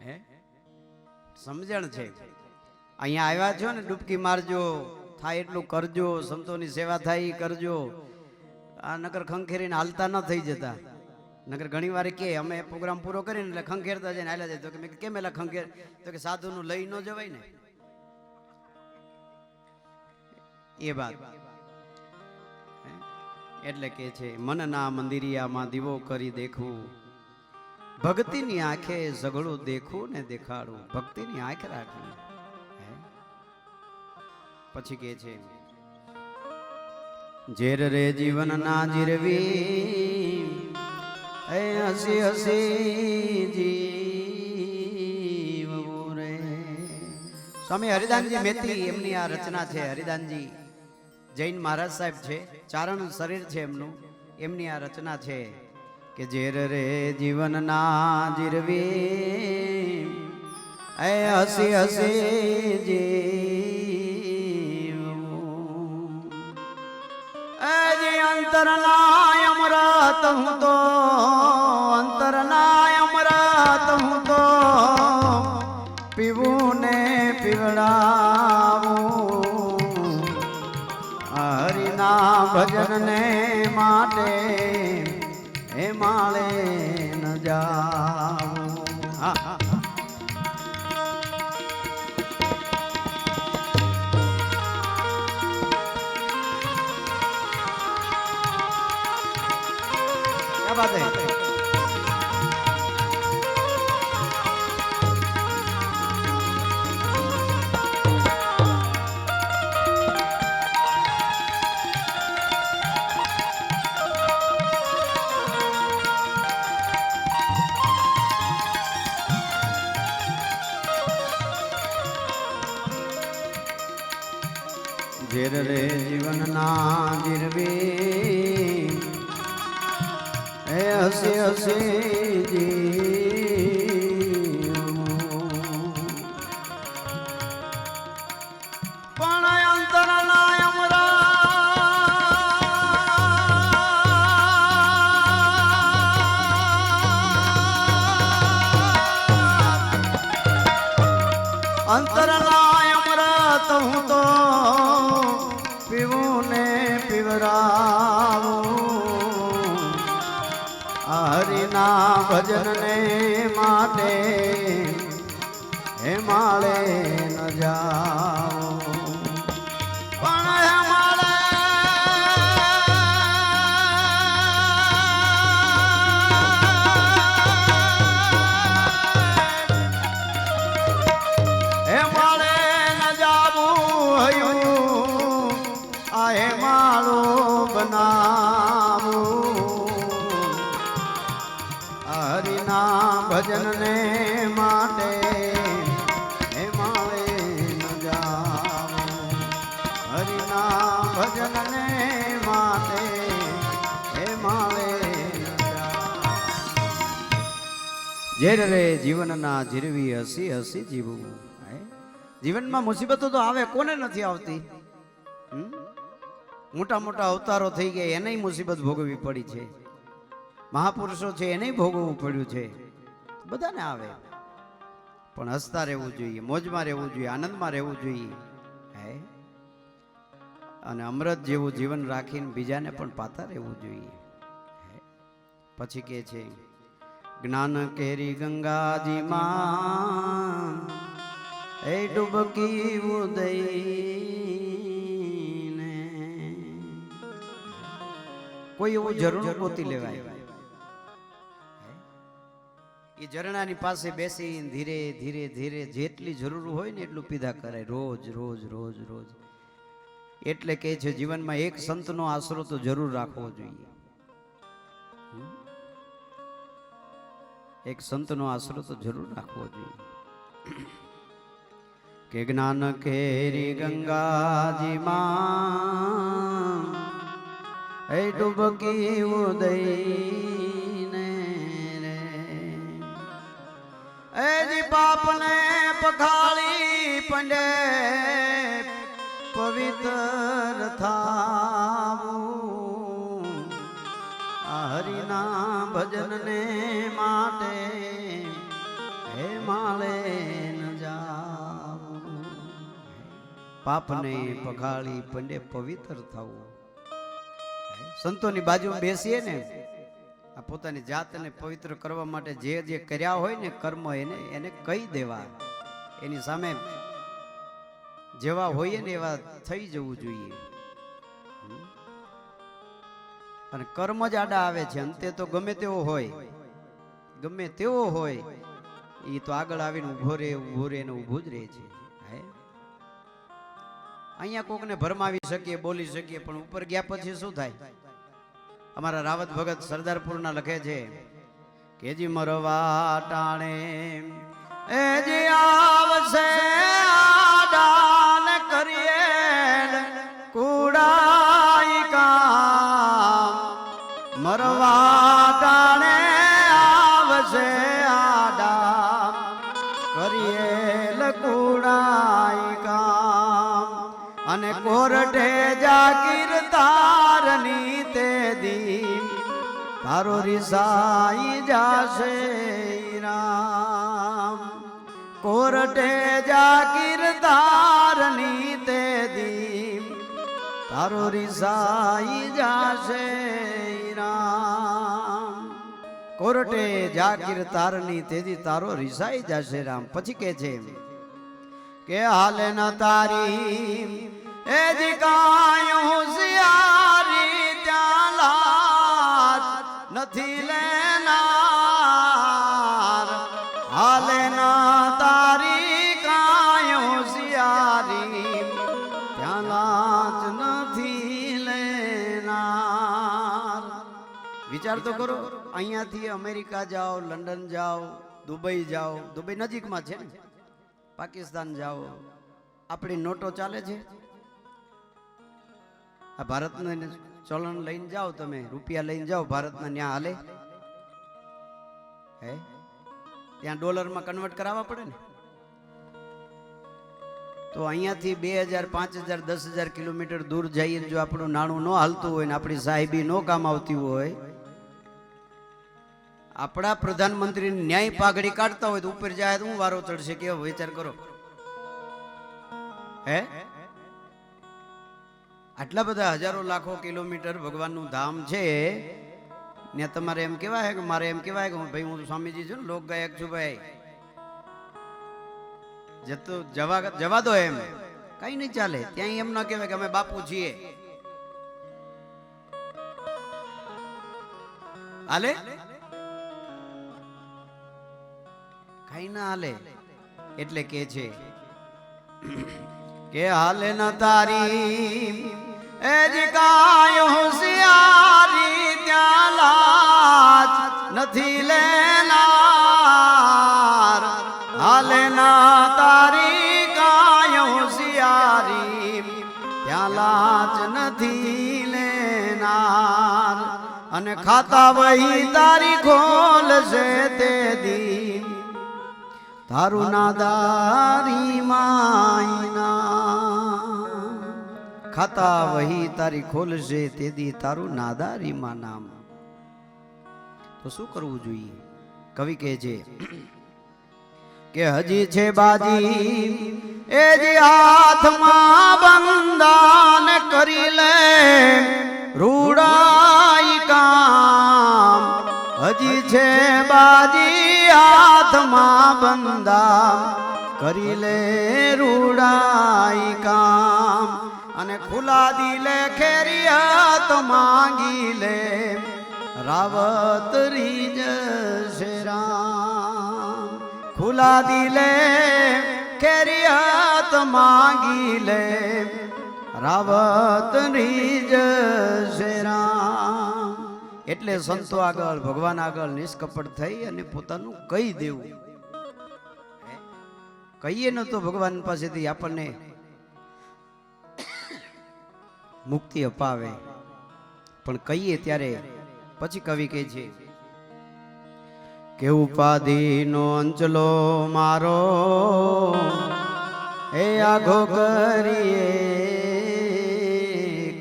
હે, સમજણ છે. અહીંયા આવ્યા છો ને, ડૂબકી મારજો, થાય એટલું કરજો, સંતોની સેવા થાય એ કરજો. આ નકર ખંખેરીને હાલતા ન થઈ જતા. નકર ઘણી વાર કે અમે પ્રોગ્રામ પૂરો કરીને એટલે ખંખેરતા જઈને હાલ્યા જાય. તો કે મેં કેમ એલા ખંખેર, તો કે સાધુનું લઈ ન જવાય ને. એ વાત એટલે કે છે મનના મંદિરિયામાં દીવો કરી દેખવું, ભક્તિની આંખે ઝઘડું દેખું ને દેખાડું. ભક્તિની આંખ રાખવી. પછી કે છે ઝેર રે જીવન ના જીરવી, એ હસી હસી જીવવું રે. સ્વામી હરિદાનજી મેથી એમની આ રચના છે. હરિદાનજી જૈન મહારાજ સાહેબ છે, ચારણ શરીર છે એમનું. એમની આ રચના છે કે ઝેર રે જીવન ના જીરવી, એ હસી હસી જીવવું. અંતરના અમૃત હું તો, અંતરના અમૃત હું તો પીવું ને પીવડાવું. હરિના ભજન ને માટે હે માળે ન જાઉં. क्या बात है. ઝેર રે જીવન ના જીરવી, એ હસી હસી જીવવું. પણ અંતરના અંતરના અમૃત હું તો પીવું ને પીવરાવું. હરિના ભજન ને માટે હે માળે ન જાઓ. પણ ઝેર રે જીવનના જીરવી હસી હસી જીવવું. હે? જીવનમાં મુસીબતો તો આવે, કોને નથી આવતી? મોટા મોટા અવતારો થઈ ગયા, એને મુસીબત ભોગવવી પડી છે. મહાપુરુષો છે, એને ભોગવવું પડ્યું છે. બધાને આવે, પણ હસતા રહેવું જોઈએ, મોજમાં રહેવું જોઈએ, આનંદમાં રહેવું જોઈએ. હે? અને અમૃત જેવું જીવન રાખીને બીજાને પણ પાતા રહેવું જોઈએ. પછી કે છે, જ્ઞાન કેરી ગંગાજી માં એ ડૂબકી ઉદયને. કોઈ એવું ઝરણું ગોતી લેવાય, એ ઝરણાની પાસે બેસી ધીરે ધીરે ધીરે જેટલી જરૂર હોય ને એટલું પીધા કરે, રોજ રોજ રોજ રોજ. એટલે કે છે, જીવનમાં એક સંતનો આશરો તો જરૂર રાખવો જોઈએ. એક સંતનો આશરો તો જરૂર રાખવો જોઈએ. કે જ્ઞાન કેરી ગંગાજી માં એ ડૂબકી ઉદયને રે. એ જી પાપને પખાળી પંડે પવિત્ર થાવું. આ હરિના ભજનને માટે હે માળે ન જાવું. પાપને પખાળી પંડે પવિત્ર થવું. સંતોની બાજુમાં બેસીએ ને, આ પોતાની જાતને પવિત્ર કરવા માટે જે જે કર્યા હોય ને કર્મ, એને કહી દેવા. એની સામે જેવા હોઈએ ને એવા થઈ જવું જોઈએ. અને કર્મ જ આડા આવે છે, અંતે તો ગમે તેવો હોય, ગમે તેવો હોય, એ તો આગળ આવીને ઉભો રહે ને ઊભું જ રહે છે. હે? અહીંયા કોકને ભરમાવી શકીએ, બોલી શકીએ, પણ ઉપર ગયા પછી શું થાય? અમારા રાવત ભગત સરદારપુરના લખે છે કે જી મરવા ટાણે એ જે આવશે આડાન કરીએ કુડાઈ કામ. મરવા ટાણે આવશે આડામ કરીએ કુડાઈ કામ. અને કોરઠે જાગીર તારની તે દી તારો રિસાઈ જાશે રામ. કોરઠે જાગીર તારની તે દી તારો રિસાઈ જાશે રામ. કોરઠે જાગીર તારની તેદી તારો રિસાઈ જાશે રામ. પછી કે છે કે હાલે ન તારી એ જી કાયો હોશિયારી ત્યાં લાજ નથી લેનાર. હાલે ના તારી કાયો હોશિયારી ત્યાં લાજ નથી લેનાર. વિચાર તો કરો, અહીંયાથી અમેરિકા જાઓ, લંડન જાઓ, દુબઈ જાઓ. દુબઈ નજીકમાં છે ને, પાકિસ્તાન જાઓ, આપણી નોટો ચાલે છે. આ ભારતનું ચલણ લઈને જાઓ, તમે રૂપિયા લઈને જાઓ ભારતના, ત્યાં હાલે? હે? ત્યાં ડોલરમાં કન્વર્ટ કરાવવા પડે ને. તો અહીંયાથી 2000, 5000, 10,000 કિલોમીટર દૂર જઈએ, જો આપણું નાણું ન હાલતું હોય ને આપણી સાહેબી ન કામ આવતી હોય, આપણા પ્રધાનમંત્રી ન્યાય પાઘડી કાઢતા હોય તો ઉપર જાય તો હું વારો ચડશે? કેવો વિચાર કરો. હે? આટલા બધા હજારો લાખો કિલોમીટર ભગવાનનું ધામ છે ને તમારે એમ કેવાય કે મારે એમ કેવાય કે ભાઈ હું સ્વામીજી છું ને, લોક ગાયક છું ભાઈ, જતો જવા દો, એમ કઈ નહીં ચાલે. ત્યાં એમ ના કહેવાય કે અમે બાપુ છીએ. હાલે? કઈ ના હાલે. એટલે કે છે કે હાલે ન તારી એ જી કાયો હોશિયારી ત્યાં લાજ નથી લેનાર. હાલે ના તારી કાયો હોશિયારી ત્યાં લાજ નથી લેનાર. અને ખાતા વહી તારી ખોલશે તે દી તારું નાદારી માયના ખાતા વહી તારી ખોલશે તેદી તારું નાદારીમાં નામ. તો શું કરવું જોઈએ? કવિ કહે છે કે હજી છે બાજી એ જે હાથમાં બંધાન કરી લે રૂડાઈ કામ. હજી છે બાજી હાથમાં બંધાન કરી લે રૂડાઈ કામ. અને ખુલ્લા દિલે ખેરિયત માંગી લે રાવત રીજ રામ. ખુલ્લા દિલે ખેરિયત માંગી લે રાવત રીજ રામ. એટલે સંતો આગળ ભગવાન આગળ નિષ્કપટ થઈ અને પોતાનું કહી દેવું. કહીએ ન તો ભગવાન પાસેથી આપણને મુક્તિ અપાવે, પણ કહીએ ત્યારે પછી કવિ કહે છે કે ઉપાધિનો અંચલો મારો એ આઘો કરીએ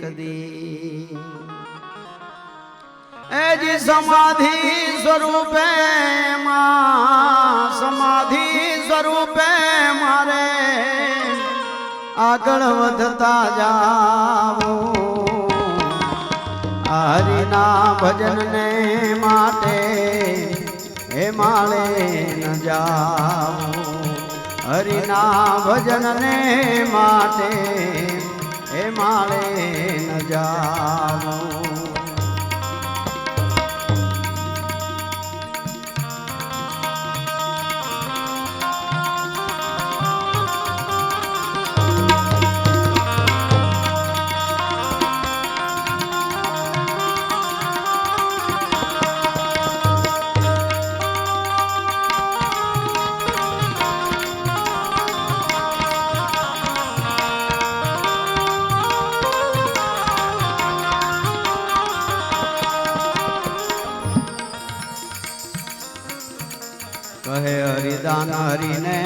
કદી એ જી સમાધિ સ્વરૂપે સમાધિ સ્વરૂપે મારે આગળ વધતા જાવું. હરિના ભજન ને માટે હે માળે ન જાવું. હરિના ભજન ને માટે હે માળે ન જાવું. કહે હરિદાન હરિને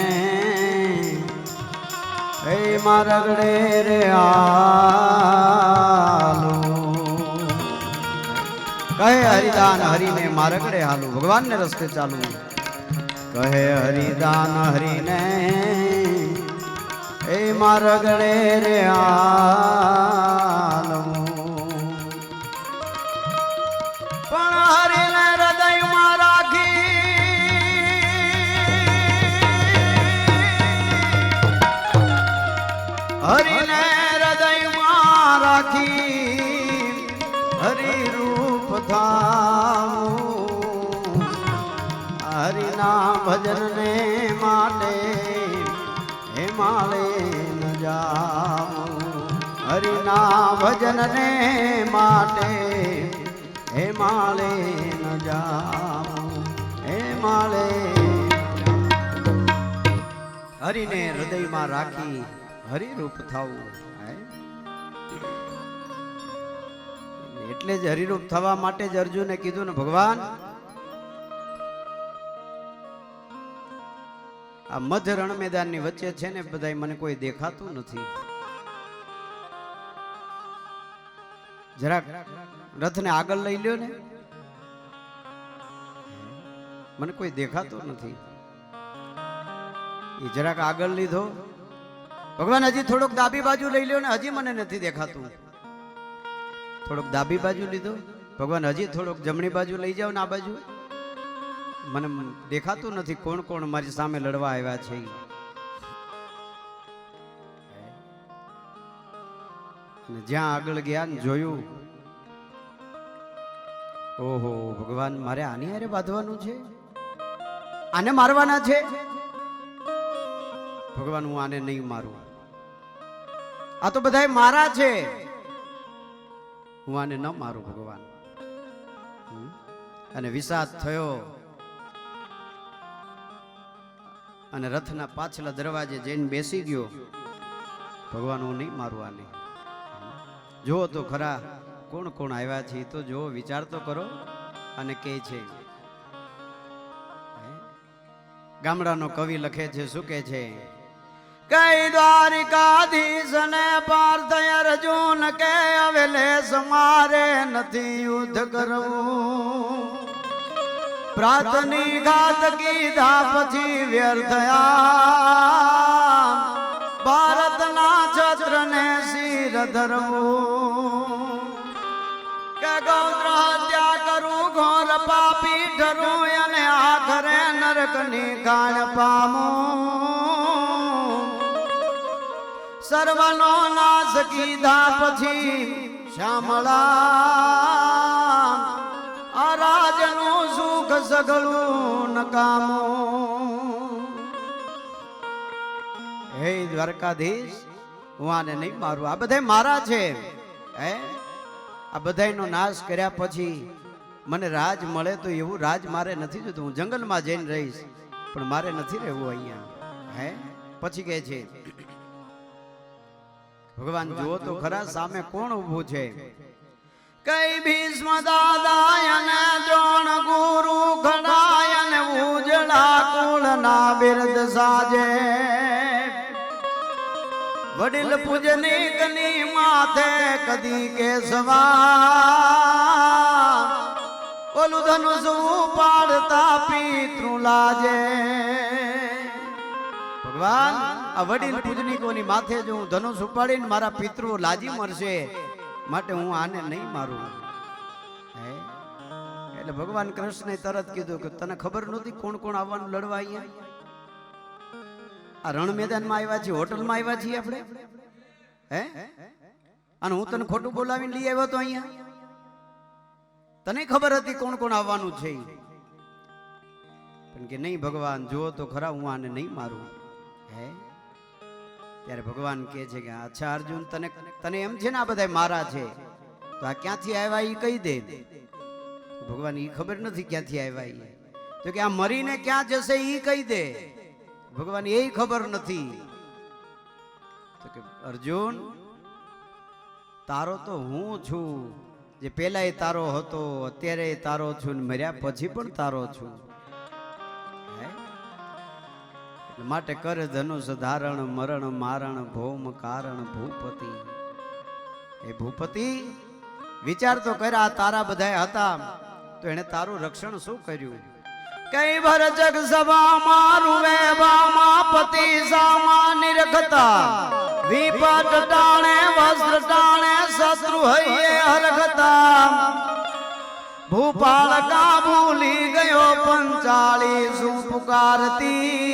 હે મારા ગળે રે હાલો. કહે હરિદાન હરિને મારા ગળે હાલો, ભગવાનને રસ્તે ચાલુ. કહે હરિદાન હરિને હે મારા ગળે રે હાલો. પણ હરિને હૃદયમાં રાખી હરિને હૃદયમાં રાખી હરિરૂપ થાવું. હરિના ભજનને માટે હે માળે ન જાવું. હરિના ભજનને માટે હે માળે ન જાવું. હે માળે હરિને હૃદયમાં રાખી હરિરૂપ થવું. એટલે જ હરિરૂપ થવા માટે જ અર્જુને કીધું ને ભગવાન આ મધ્ય રણ મેદાનની વચ્ચે છે ને બધાય મને કોઈ દેખાતું નથી. જરાક રથને આગળ લઈ લ્યો ને, મને કોઈ દેખાતું નથી. એ જરાક આગળ લીધો. ભગવાન હજી થોડોક ડાબી બાજુ લઈ લ્યો ને, હજી મને નથી દેખાતું. થોડોક ડાબી બાજુ લીધો. ભગવાન હજી થોડોક જમણી બાજુ લઈ જાઓ ને, આ બાજુ મને દેખાતું નથી કોણ કોણ મારી સામે લડવા આવ્યા છે. જ્યાં આગળ ગયા ને જોયું, ઓહો ભગવાન મારે આની હારે બાંધવાનું છે, આને મારવાના છે. ભગવાન હું આને નહીં મારું, આ તો બધા મારા છે, હું આને ન મારું ભગવાન. અને વિષાદ થયો અને રથના પાછલા દરવાજે જઈને બેસી ગયો. ભગવાન હું નહીં મારું આને. જો તો ખરા કોણ કોણ આવ્યા છે તો જો, વિચાર તો કરો. અને કહે છે ગામડાનો કવિ લખે છે, શું કે છે? કઈ દ્વારિકાધીશ ને પાર્થ અર્જુન કે હવે લેસ મારે નથી યુદ્ધ કરવું, પ્રાતની ઘાત કીધા પછી વ્યર્થયા, ભારતના છત્ર ને શિર ધરવું, કે ગૌત્ર હત્યા કરું ઘોર પાપી ઠરું અને આખરે નરકની કાણ પામું, સર્વનો નાશ કીધા પછી શ્યામળા, અરાજનું સુખ સગળું નકામું. હે દ્વારકાધીશ, હું આને નહીં મારું, આ બધા મારા છે. હે આ બધાનો નાશ કર્યા પછી મને રાજ મળે તો એવું રાજ મારે નથી જોતું. હું જંગલમાં જઈને રહીશ પણ મારે નથી રહેવું અહીંયા. હે પછી કહે છે ભગવાન જુઓ તો ખરા સામે કોણ ઊભું છે? કઈ ભીષ્મ દાદાયને દ્રોણ ગુરુ ખડાયને ઉજળા કુળના બિરદ સાજે, વડીલ પૂજનીકની માથે કદી કેશવા, ઓલું ધનુષ ઉપાડતા પિતૃ લાજે. ભગવાન આ વડીલ પૂજનીકોની માથે જો હું ધનુષ ઉપાડીને મારા પિતૃ લાજી મરશે, માટે હું આને નહીં મારું. હે એટલે ભગવાન કૃષ્ણે તરત કીધું કે તને ખબર નહોતી કોણ કોણ આવવાનું લડવા અહીંયા? આ રણ મેદાનમાં આવ્યા છીએ, હોટલમાં આવ્યા છીએ આપણે. હે અને હું તને ખોટું બોલાવીને લઈ આવ્યો તો અહીંયા? તને ખબર હતી કોણ કોણ આવવાનું છે? પણ કે નહીં ભગવાન જુઓ તો ખરા, હું આને નહીં મારું. હે ત્યારે ભગવાન કહે છે કે અચ્છા અર્જુન, તને એમ છે ને આ બધા મારા છે, તો આ ક્યાંથી આવ્યા એ કહી દે. ભગવાન એ ખબર નથી ક્યાંથી આવ્યા એ, તો કે આ મરીને ક્યાં જશે એ કહી દે. ભગવાન એ ખબર નથી. તો કે અર્જુન, તારો તો હું છું, જે પેલા તારો હતો, અત્યારે તારો છું, ને મર્યા પછી પણ તારો છું. માટે કર ધનુષ ધારણ મરણ મારણ ભૌમ કારણ ભૂપતિ. એ ભૂપતિ વિચાર તો કર્યા, તારા બધા હતા તો એને તારું રક્ષણ શું કર્યું? કઈ ભર જગ સભા મારું વેવામાં પતિ સામા નિરખતા, વિપટ ટાણે વસ્ત્ર ટાણે શત્રુ હૈયે હરખતા, ભૂપાળ કા ભૂલી ગયો પંચાળી શું પુકારતી,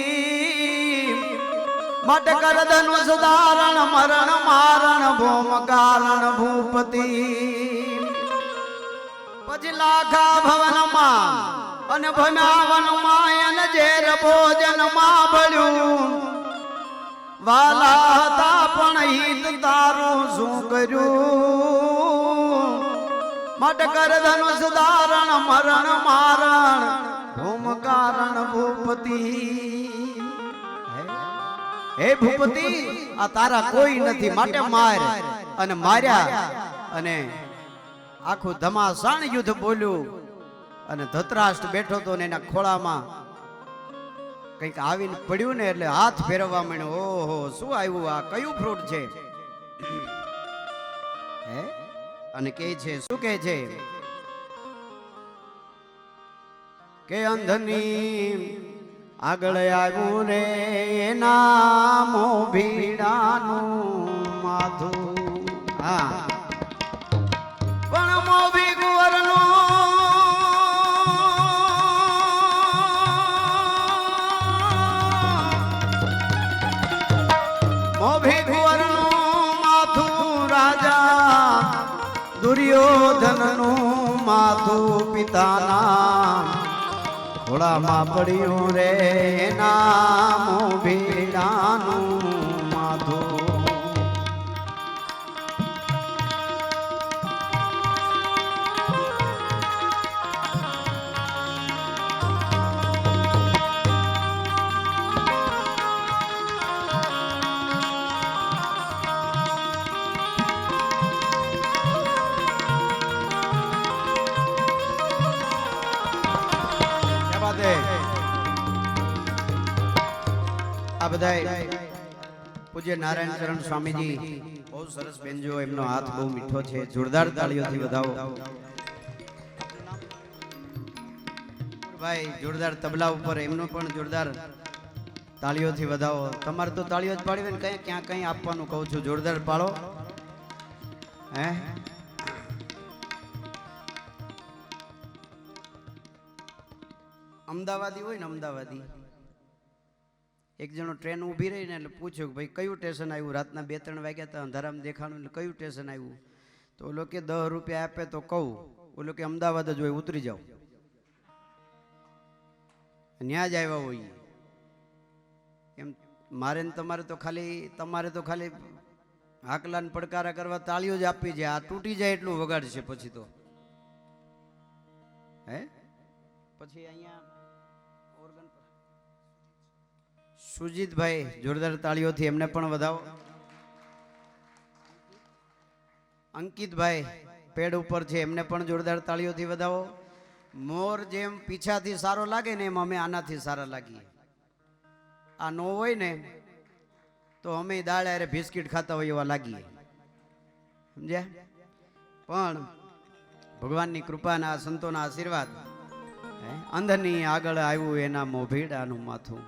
મટ કર ધનુષ ધારણ મરણ મારણ ભૌમ કારણ ભૂપતિ. પછી લાખા ભવનમાં અને ભનાવન માયન ઝેર ભોજન માં ભળ્યું, વાલા હતા પણ હિત તારું શું કર્યું, મટ કર ધનુષ ધારણ મરણ મારણ ભૌમ કારણ ભૂપતિ. હે ભૂપતિ, આ તારા કોઈ નથી, માટે માર. અને માર્યા અને આખું ધમાસાણ યુદ્ધ બોલ્યું. અને ધૃતરાષ્ટ્ર બેઠો તો ને એના ખોળામાં કંઈક આવીને પડ્યું ને એટલે હાથ ફેરવવા માંડ્યો. ઓહો શું આવ્યું, આ કયું ફ્રૂટ છે? હે અને કહે છે, શું કહે છે કે અંધની આગળ આવ્યું રે નામો ભીડાનું માથું. હા પણ મોભી કુંવરનું માથું રાજા દુર્યોધનનું માથું પિતાના ખોળામાં પડ્યું રે નામો ભીડાનું માથું. બધાય પૂજ્ય નારાયણ ચરણ સ્વામીજી બહુ સરસ બેનજો, એમનો હાથ બહુ મીઠો છે, જોરદાર તાળીઓથી વધાવો. ભાઈ જોરદાર તબલા ઉપર, એમનો પણ જોરદાર તાળીઓથી વધાવો. તમારે તો તાળીઓ જ પાડવી ને, કઈ ક્યાં કઈ આપવાનું કહું છું, જોરદાર પાડો. હે અમદાવાદી હોય ને, અમદાવાદી એક જણો ટ્રેન ઊભી રહી ને એટલે પૂછ્યું કે ભાઈ કયું સ્ટેશન આવ્યું, રાતના 2-3 વાગ્યા હતા, અંધારામાં દેખાણું, એટલે કયું સ્ટેશન આવ્યું? તો ઓલો કે 10 રૂપિયા આપે તો કહું. ઓલો કે અમદાવાદ જ હોય, ઉતરી જાઓ. ન્યા જ આવ્યા હોય એમ. મારે ને તમારે તો ખાલી હાકલાને પડકારા કરવા તાળીઓ જ આપી છે. આ તૂટી જાય એટલું વગાડશે પછી તો. હે પછી અહીંયા ઓર્ગન પર સુજીતભાઈ જોરદાર તાળીઓથી એમને પણ વધાવો. અંકિતભાઈ પેડ ઉપર છે, એમને પણ જોરદાર તાળીઓથી વધાવો. મોર જેમ પીછાથી સારો લાગે ને એમ અમે આનાથી સારા લાગીએ. આ નો હોય ને તો અમે દાળ અરે બિસ્કિટ ખાતા હોય એવા લાગીએ, સમજ્યા? પણ ભગવાનની કૃપાના સંતોના આશીર્વાદ, અંધની આગળ આવ્યું એના મોભીડાનું માથું.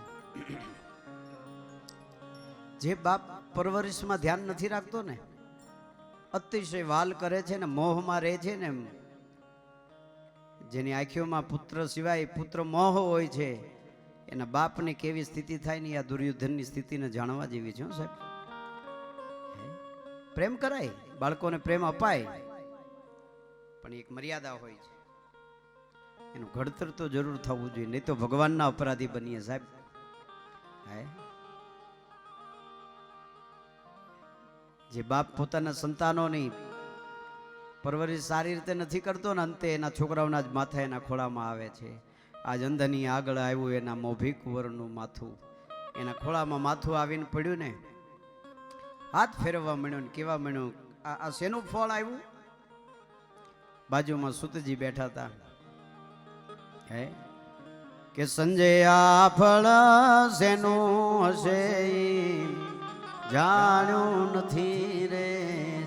જે બાપ પરવરિશમાં ધ્યાન નથી રાખતો ને, અતિશય વાલ કરે છે ને, મોહમાં રહે છે ને, જેની આંખોમાં પુત્ર સિવાય પુત્ર મોહ હોય છે, એના બાપની કેવી સ્થિતિ થાય ને, આ દુર્યોધનની સ્થિતિને જાણવા જેવી છે સાહેબ. પ્રેમ કરાય, બાળકોને પ્રેમ અપાય, પણ એક મર્યાદા હોય છે. એનું ઘડતર તો જરૂર થવું જોઈએ, નહીં તો ભગવાનના અપરાધી બનીએ સાહેબ. હે જે બાપ પોતાના સંતાનોની પરવરિશ સારી રીતે નથી કરતો ને, અંતે એના છોકરાઓના જ માથા એના ખોળામાં આવે છે. આજ અંધની આગળ આવ્યું એના મોભી કુંવરનું માથું. એના ખોળામાં માથું આવીને પડ્યું ને, હાથ ફેરવવા મળ્યો ને કેવા મળ્યું. આ શેનું ફળ આવ્યું? બાજુમાં સુતજી બેઠા હતા. હે કે સંજય આ ફળ શેનું હશે જાણ્યું નથી રે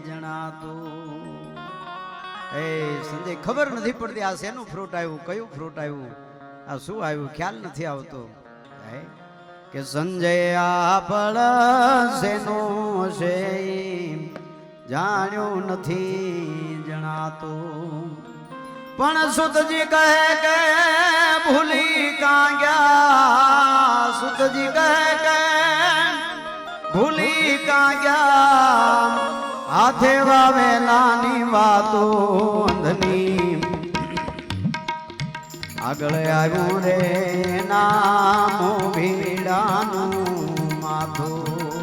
જણાતું. એ સંજય ખબર નથી પડતી આ શેનું ફ્રૂટ આવ્યું, કયું ફ્રૂટ આવ્યું, આ શું આવ્યું, ખ્યાલ નથી આવતો. કે સંજય આ ફળ શેનું હશે જાણ્યું નથી જણાતું. પણ સુતજી કહે કે ભૂલી કાં ગયા, સુતજી કહે કે ભૂલી કાં ગયા, હાથે વાવેલાની વાતો અંધની આગળ આવ્યું રે નામો ભીડાનું માથું.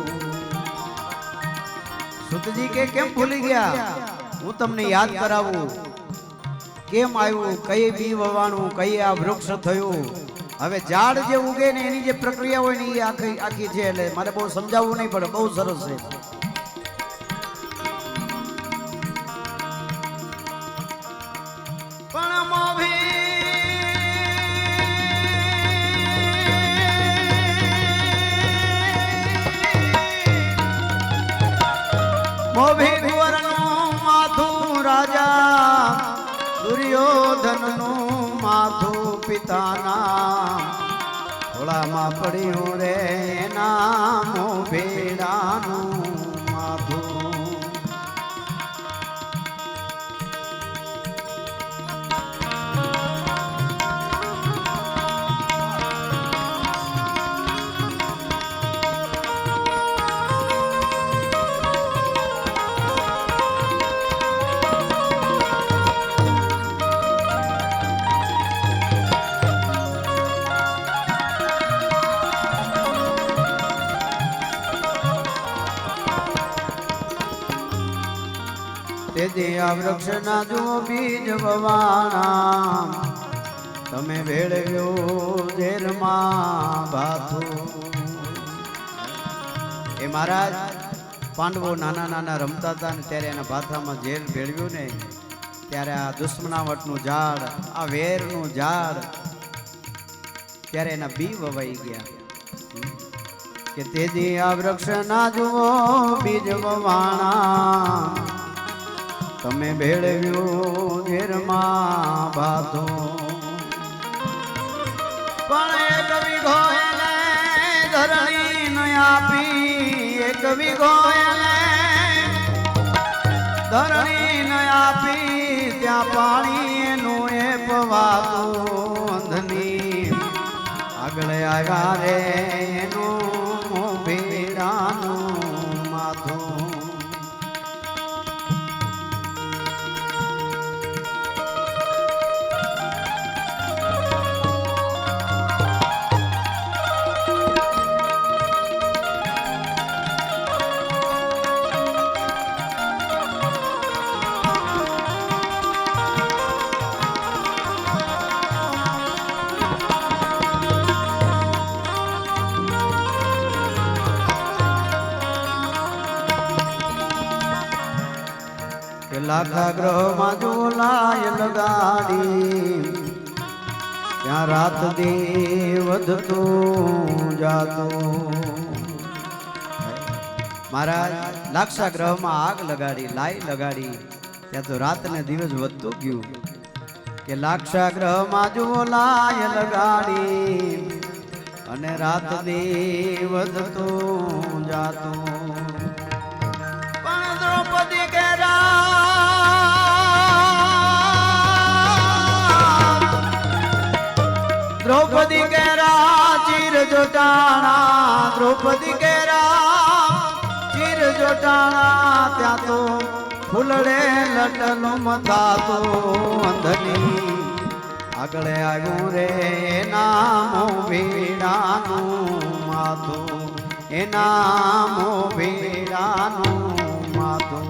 સુતજી કે કેમ ભૂલી ગયા? હું તમને યાદ કરાવું કેમ આવ્યું, કઈ બી વવાણું, કઈ આ વૃક્ષ થયું. હવે ઝાડ જે ઉગે ને એની જે પ્રક્રિયા હોય ને એ આખી છે, એટલે મારે બહુ સમજાવવું નહીં પડે, બહુ સરસ છે. પણ મોભી કુંવરનું માથું રાજા દુર્યોધનનું માથું પિતાના ખોળામાં પડ્યું રે નામો ભેડાનું માથું. તેથી આ વૃક્ષના જો બીજ વવાણા, તમે ભેળવ્યો ઝેરમાં ભાથું. એ મહારાજ પાંડવો નાના નાના રમતા હતા ને ત્યારે એના ભાથામાં ઝેર ભેળવ્યું ને, ત્યારે આ દુશ્મનાવટનું ઝાડ, આ વેરનું ઝાડ, ત્યારે એના બી વવાઈ ગયા. કે તેજી આ વૃક્ષ ના જુઓ બીજ વવાણા, તમે ભેળવ્યું ઘેરમાં ભાતો, પણ એક વીઘો એને ધરણી ન આપી, એક વીઘો એને ધરણી ન આપી, ત્યાં પાણી એનું એ પવાતું અંધની આગળ આવ્યા રે એનું ભેડાનું માથું. લાખા ગ્રહમાં જોલાય લગાડી, ત્યાં રાત દી વધતું જાતું. મહારાજ લાક્ષા ગ્રહમાં આગ લગાડી, લાઈ લગાડી, ત્યાં તો રાત ને દિવસ વધતું ગયું. કે લાક્ષા ગ્રહમાં જોલાય લગાડી અને રાત દી વધતું જાતું. પણ દ્રૌપદી કે દ્રૌપદી કેરા ચીર જોટાણા, દ્રૌપદી કેરા ચીર જોટાણા, ત્યાં તો ફૂલડે લટલું મથાતું અંધની આગળ આવ્યું રે નામો ભીડાનું માથું, એ નામો ભીડાનું માથું.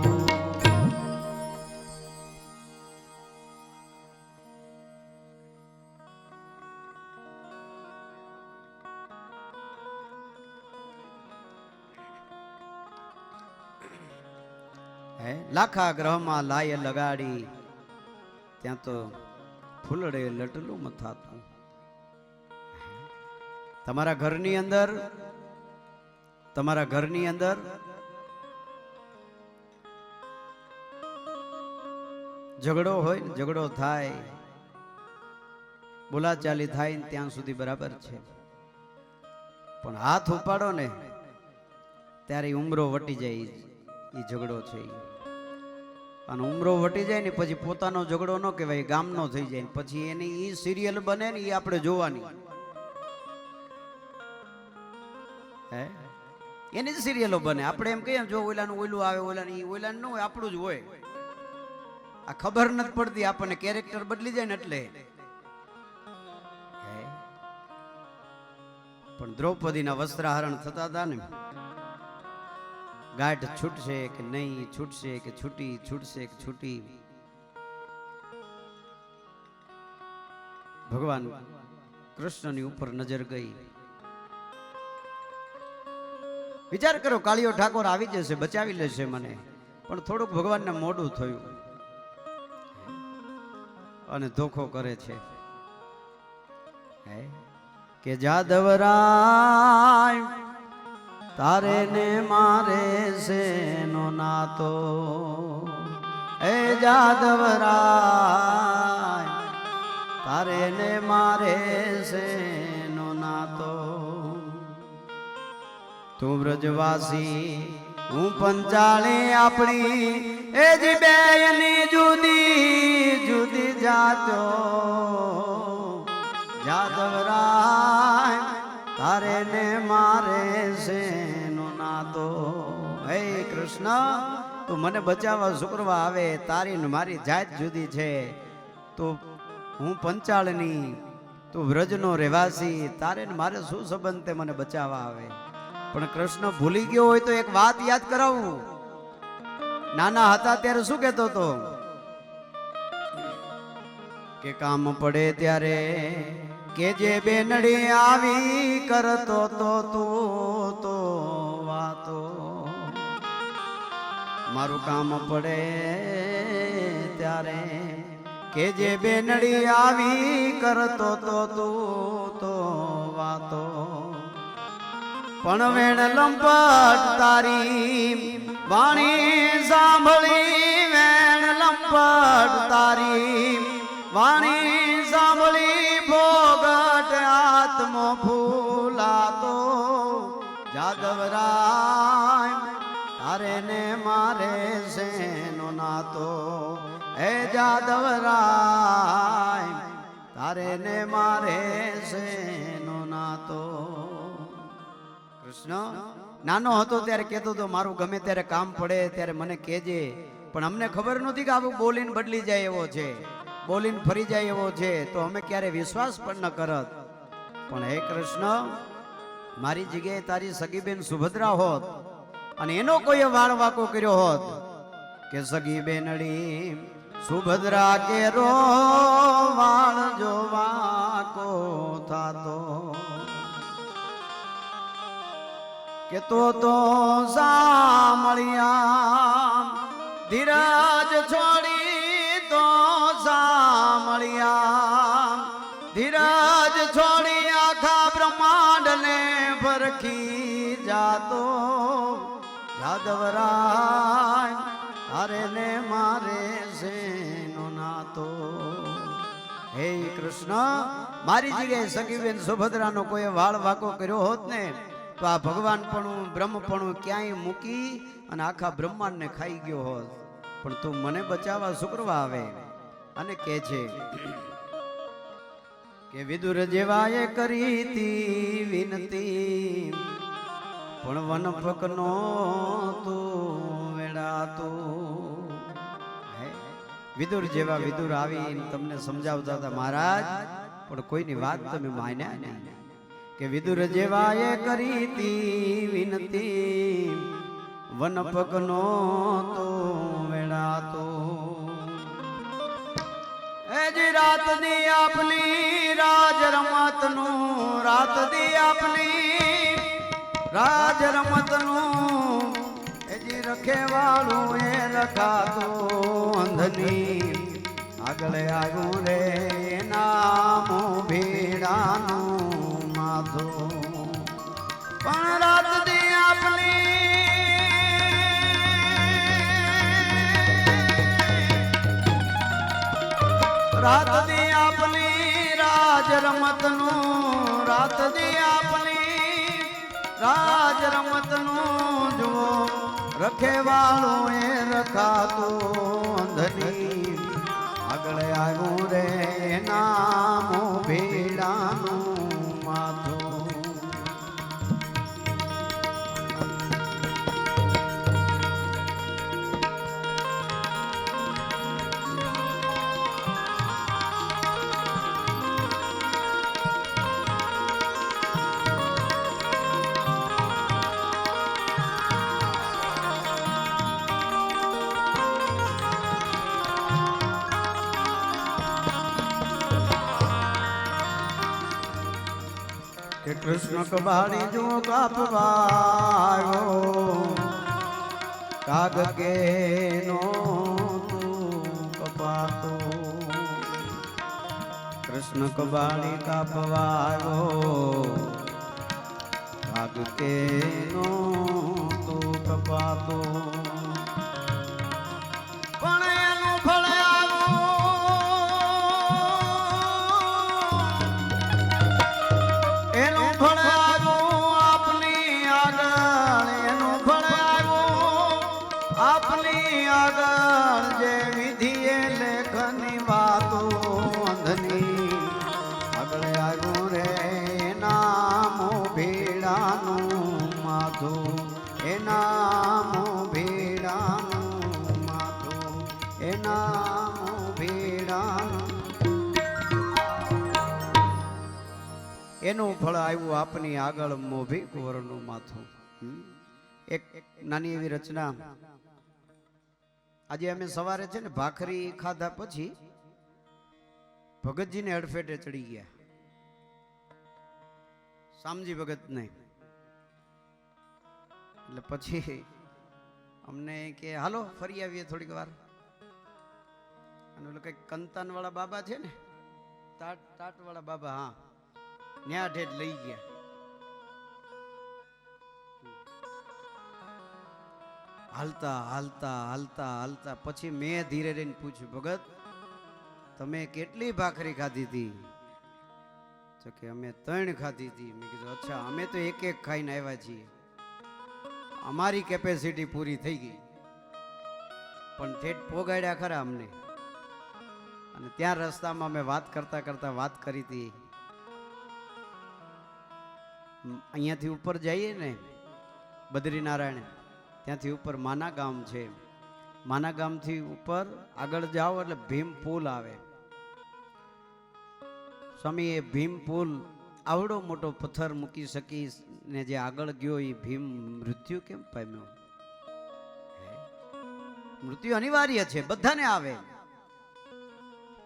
લાખા ગ્રહમાં લાય લગાડી, ત્યાં તો ફૂલડે લટલું મથાતું. તમારા ઘરની અંદર, તમારા ઘરની અંદર ઝઘડો હોય ને, ઝઘડો થાય, બોલાચાલી થાય ને ત્યાં સુધી બરાબર છે, પણ હાથ ઉપાડો ને ત્યારે ઉમરો વટી જાય, એ ઝઘડો છે. અને ઉમરો વટી જાય ને પછી પોતાનો ઝઘડો ન કહેવાય, ગામનો થઈ જાય, પછી એની ઈ સિરિયલ બને ને એ આપણે જોવાની, હે એની જ સિરિયલો બને. આપણે એમ કહીએ જો ઓલાનું ઓલું આવે, ઓલાનું ઈ ઓલાનું ન હોય, આપણું જ હોય. આ ખબર નથી પડતી આપણને, કેરેક્ટર બદલી જાય ને એટલે. પણ દ્રૌપદીના વસ્ત્રાહરણ થતા હતા ને, ગાંઠ છૂટશે કે નહીં, છૂટશે કે છૂટી, છૂટશે કે છૂટી. ભગવાન કૃષ્ણની ઉપર નજર ગઈ. વિચાર કરો, કાળિયો ઠાકોર આવી જશે, બચાવી લેશે મને, પણ થોડુંક ભગવાનને મોડું થયું અને ધોખો કરે છે. કે જાદવરાય તારે ને મારે છે નો નાતો, એ જાદવરાય તારે ને મારે છે નો નાતો. તું વ્રજવાસી હું પંચાળી, આપણી એ જ બેયની જુદી જુદી જાતો. જાદવરાય તારે ને મારે છે નો નાતો. હે કૃષ્ણ, તું મને બચાવવા શુક્રવા આવે, તારી ને મારી જાત જુદી છે. તું હું પંચાળની, તું વ્રજનો રહેવાસી, તારે ને મારે શું સંબંધ તે મને બચાવવા આવે. પણ કૃષ્ણ ભૂલી ગયો હોય તો એક વાત યાદ કરાવું. નાના હતા ત્યારે શું કહેતો હતો કે કામ પડે ત્યારે કે જે બેનડી આવી કરતો તો તું તો વાતો. મારું કામ પડે ત્યારે કે જે બેનડી આવી કરતો તો તું તો વાતો. પણ વેણ લંપટ તારી વાણી સાંભળી વેણ લંપટ તારી વાણી સાંભળી ભોગટ આત્મો ફૂલાતો જાદવરાય તારે ને મારે સેનો નાતો હે જાદવરાય તારે ને મારે સેનો નાતો. કૃષ્ણ નાનો હતો ત્યારે કહેતો હતો મારું ગમે ત્યારે કામ પડે ત્યારે મને કહેજે, પણ અમને ખબર નહોતી કે આવું બોલીને બદલી જાય એવો છે, બોલીને ફરી જાય એવો છે, તો અમે ક્યારે વિશ્વાસ પણ ન કરત. પણ હે કૃષ્ણ મારી જગ્યાએ તારી સગી બેન સુભદ્રા હોત અને એનો કોઈ વાળ વાકો કર્યો હોત કે સગી બેનડી સુભદ્રા કેરો વાળ જો વાકો થાતો કે તો સામળિયા ધીરજ છોડી તો સામળિયા ધીરજ છોડી આખા બ્રહ્માંડ ને ફરખી જાતો જાદવરાય તારે ને મારે સેનો નાતો. હે કૃષ્ણ મારી જગ્યાએ સખીબેન સુભદ્રાનો કોઈ વાળ વાકો કર્યો હોત ને તો આ ભગવાનપણું બ્રહ્મપણું ક્યાંય મૂકી અને આખા બ્રહ્માંડને ખાઈ ગયો હોત. પણ તું મને બચાવવા શુક્રવા આવે અને કહે છે કે વિદુર જેવાએ કરી તી વિનતી પણ વનપકનો તું વેડાતું. વિદુર જેવા વિદુર આવી તમને સમજાવતા હતા મહારાજ, પણ કોઈની વાત તમે માન્યા નહીં. કે વિદુર જેવાએ કરી તી વિનતી વનપકનો તો વેડાતો. એજી રાત દી આપની રાજ રમત નું રાત દી આપની રાજ રમત નું એજી રખે વાળું એ રખાતું અંધની આગળ આવ્યું રે નામો ભેડાનું માથું. પણ રાત દી આપની રાત દી આપની રાજ રમત નું રાત દી આપની રાજ રમત નું જુઓ રખે વાળું એ રખાતું અંધની આગળ આવ્યું રે નામો ભેડાનું માથું. કે કૃષ્ણ કબાડી જો કાપવાયો કાગ કે નો કપાતો. કૃષ્ણ કબાડી કાપવાયો કાગ કે નો કપાતો. પણ એનું ફળ આગળ જે વિધિએ લેખની વાતો અંધની આગળ આવ્યું રે નામો ભેડાનું માથું. એ નામો ભેડાનું માથું. એ નામો ભેડાનું. એનું ફળ આવ્યું આપની આગળ મોભી કુંવરનું માથું. એક નાની એવી રચના. આજે અમે સવારે છે ને ભાખરી ખાધા પછી ભગતજીને અડફેટે ચડી ગયા, શામજી ભગત નહીં. એટલે પછી અમને કે હાલો ફરી આવીએ થોડીક વાર. અને ઓલું કઈક કંતાન વાળા બાબા છે ને, ટાટ વાળા બાબા, હા, ન્યા ઠેઠ લઈ ગયા. હાલતા હાલતા હાલતા હાલતા પછી મેં ધીરે રહીને પૂછ્યું, ભગત તમે કેટલી ભાખરી ખાધી હતી? તો કે અમે 3 ખાધી હતી. મેં કીધું અચ્છા, અમે તો એક ખાઈને આવ્યા છીએ, અમારી કેપેસિટી પૂરી થઈ ગઈ. પણ ઠેઠ પોગાડ્યા ખરા અમને. અને ત્યાં રસ્તામાં અમે વાત કરતા કરતા વાત કરી હતી, અહીંયાથી ઉપર જઈએ ને બદ્રીનારાયણ, ત્યાંથી ઉપર માના ગામ છે. માના ગામથી ઉપર આગળ જાઓ એટલે ભીમ પુલ આવે. સ્વામી એ ભીમ પુલ આવડો મોટો પથ્થર મૂકી શકીશ ને જે આગળ ગયો એ ભીમ મૃત્યુ કેમ પામ્યો? મૃત્યુ અનિવાર્ય છે, બધાને આવે,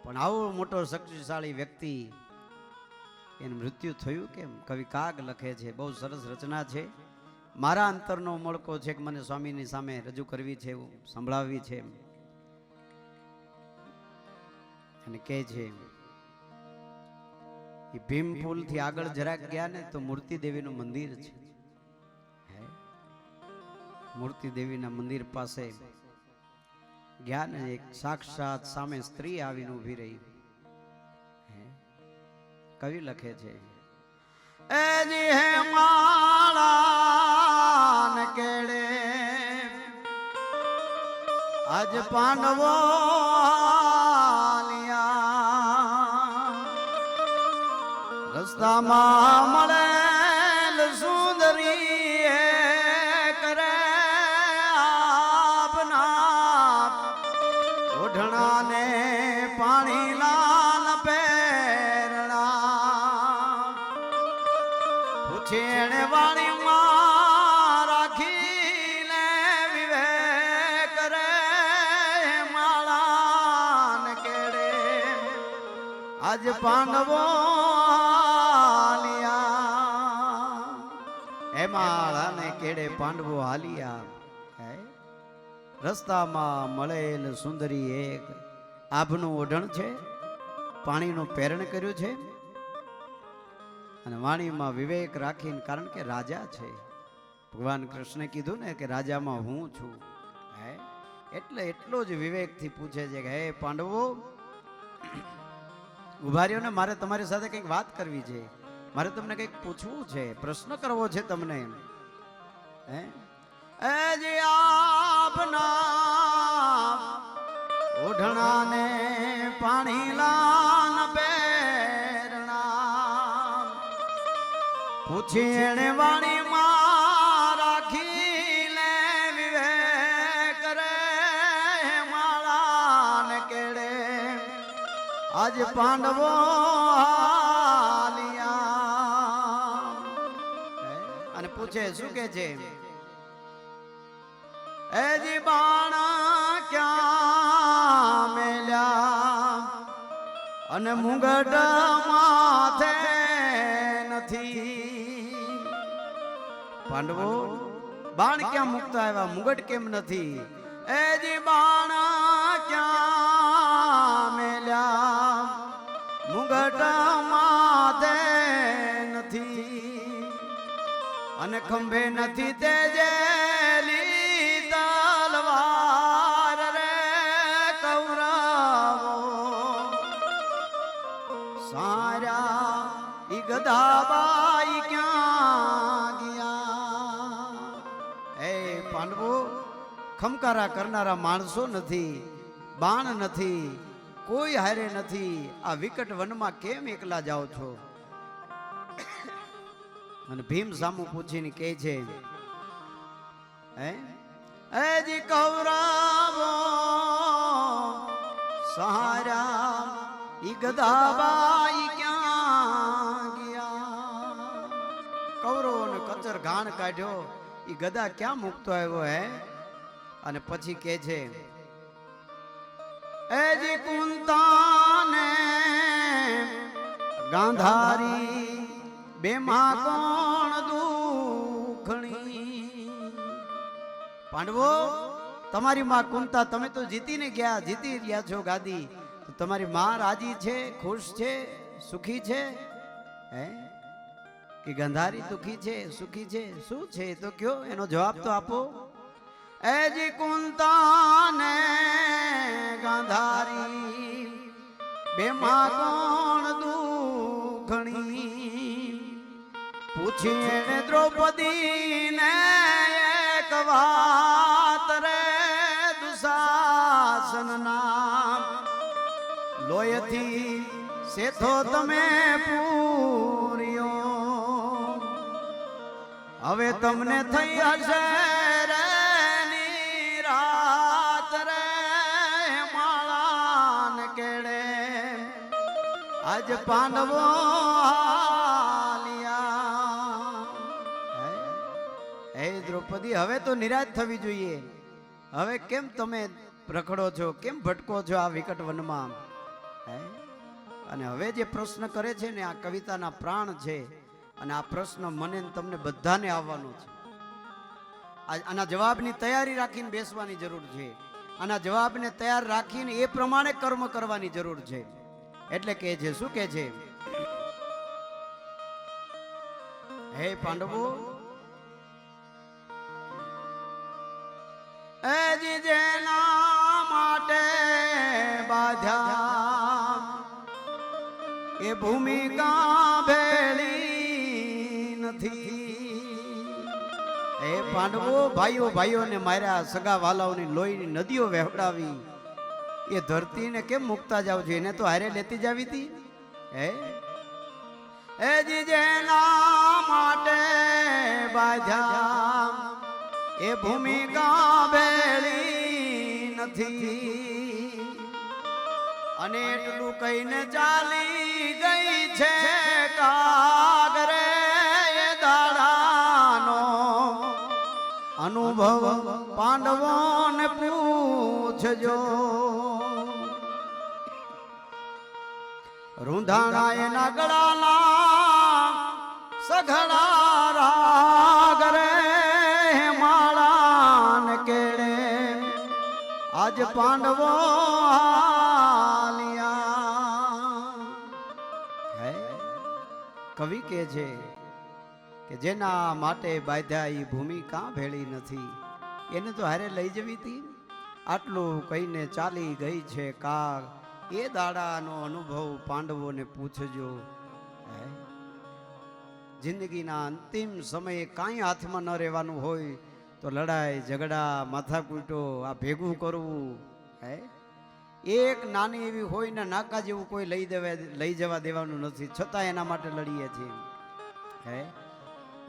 પણ આવો મોટો શક્તિશાળી વ્યક્તિ એનું મૃત્યુ થયું કેમ? કવિ કાગ લખે છે, બહુ સરસ રચના છે. મારા અંતરનો મળકો છે કે મને સ્વામીની સામે રજૂ કરવી છે, એવું સંભળાવવી છે. અને કહે છે એ ભીમ પુલ થી આગળ જરાક ગયા ને તો મૂર્તિ દેવીનું મંદિર છે. મૂર્તિ દેવીના મંદિર પાસે ગયા ને એક સાક્ષાત સામે સ્ત્રી આવીને ઊભી રહી. કવિ લખે છે, એ જી હે માળા ને કેડે આજ પાંડવો રસ્તામાં મળેલ સુંદરી કરે આપના ઓઢણાને પાણી લાલ પેરણા પૂછેણ વાણી માં રાખીને વિવેક રે માળા કેડે આજ પાંડવો માળાને કેડે પાંડવો હાલિયા. રસ્તામાં મળેલ સુંદરી એક આભનું ઓઢણ છે, પાણીનું પેરણ કર્યું છે અને વાણીમાં વિવેક રાખીને, કારણ કે રાજા છે. ભગવાન કૃષ્ણે કીધું ને કે રાજામાં હું છું. એટલે એટલો જ વિવેકથી પૂછે છે કે હે પાંડવો ઉભા રહ્યો ને, મારે તમારી સાથે કંઈક વાત કરવી છે, મારે તમને કંઈક પૂછવું છે, પ્રશ્ન કરવો છે તમને. એ જે આપના ઓઢણાને પાણી લાન પેરણા પૂછીને વાણી માં રાખીને વિવેક રે માળાને કેડે આજ પાંડવો પૂછે શું કે છે? એ જી બાણા ક્યાં મેલ્યા અને મુગટ માથે નથી. પાંડવો બાણ ક્યાં મુકતા આવ્યા, મુગટ કેમ નથી? એ જી બાણા ક્યાં મેલ્યા મુગટ માથે નથી અને ખંભે નથી તેજેલી તલવાર રે કૌરવો સારા ઈ ગદાબાઈ ક્યાં ગયા? એ પાંડવો ખમકારા કરનારા માણસો નથી, બાણ નથી, કોઈ હારે નથી, આ વિકટ વનમાં કેમ એકલા જાઓ છો? અને ભીમ સામું પૂછીને કહે છે, હે જી કૌરવો સહારા ઈ ગદાબાઈ ક્યાં ગયા? કૌરવોને કચર ઘાણ કાઢ્યો, ઈ ગદા ક્યાં મૂકતો આવ્યો? હે અને પછી કહે છે, એ જી કુંતાને ગાંધારી બેમાં કોણ દુખણી? પાંડવો તમારી માં કુંતા, તમે તો જીતીને ગયા, જીતી રહ્યા છો ગાદી, તો તમારી માં રાજી છે, ખુશ છે, સુખી છે? હે કે ગંધારી દુખી છે, સુખી છે? શું છે તો કયો, એનો જવાબ તો આપો. એજી કુંતાને ગાંધારી બેમાં કોણ દુખણી પૂછીને દ્રૌપદી ને એક વાત રે દુશાસન નામ લોયથી સેથો તમે પૂર્યો હવે તમને થઈ હશે રે રાત રે માળાન કેળે આજ પાંડવો હે દ્રૌપદી હવે તો નિરાશ થવી જોઈએ. હવે કેમ તમે રખડો છો, કેમ ભટકો છો આ વિકટ વનમાં? અને હવે જે પ્રશ્ન કરે છે ને આ કવિતાના પ્રાણ છે અને આ પ્રશ્ન મને તમને બધાને આવવાનો છે. આના જવાબની તૈયારી રાખીને બેસવાની જરૂર છે. આના જવાબને તૈયાર રાખીને એ પ્રમાણે કર્મ કરવાની જરૂર છે. એટલે કે છે શું કે છે? હે પાંડવો, એજી જેના માટે બાધ્યા એ ભૂમિકા ભેળી નથી. એ પાંડવો ભાઈઓ ભાઈઓને માર્યા, સગા વાલાઓની લોહીની નદીઓ વહેવડાવી, એ ધરતીને કેમ મુકતા જાવ છો? એને તો હારે લેતી જાવી હતી. હે જેના માટે બાધ્યા એ ભૂમિકા ભેળી નથી. અને એટલું કહીને ચાલી ગઈ છે કાગરે દાડાનો અનુભવ પાંડવોને પૂછજો. રૂંધાણા એના ગળાના સઘળા રાગ રે માળાન કેળે આજ પાંડવો કવિ કે છે કે જેના માટે બાંધ્યા એ ભૂમિ કાં ભેળી નથી, એને તો હારે લઈ જવી હતી. આટલું કહીને ચાલી ગઈ છે કાગ એ દાડાનો અનુભવ પાંડવોને પૂછજો. જિંદગીના અંતિમ સમયે કાંઈ હાથમાં ન રહેવાનું હોય તો લડાઈ ઝઘડા માથાકૂટો આ ભેગું કરવું, એક નાની એવી હોય ને નાકા જેવું કોઈ લઈ જવા દેવાનું નથી, છતાં એના માટે લડીએ છીએ.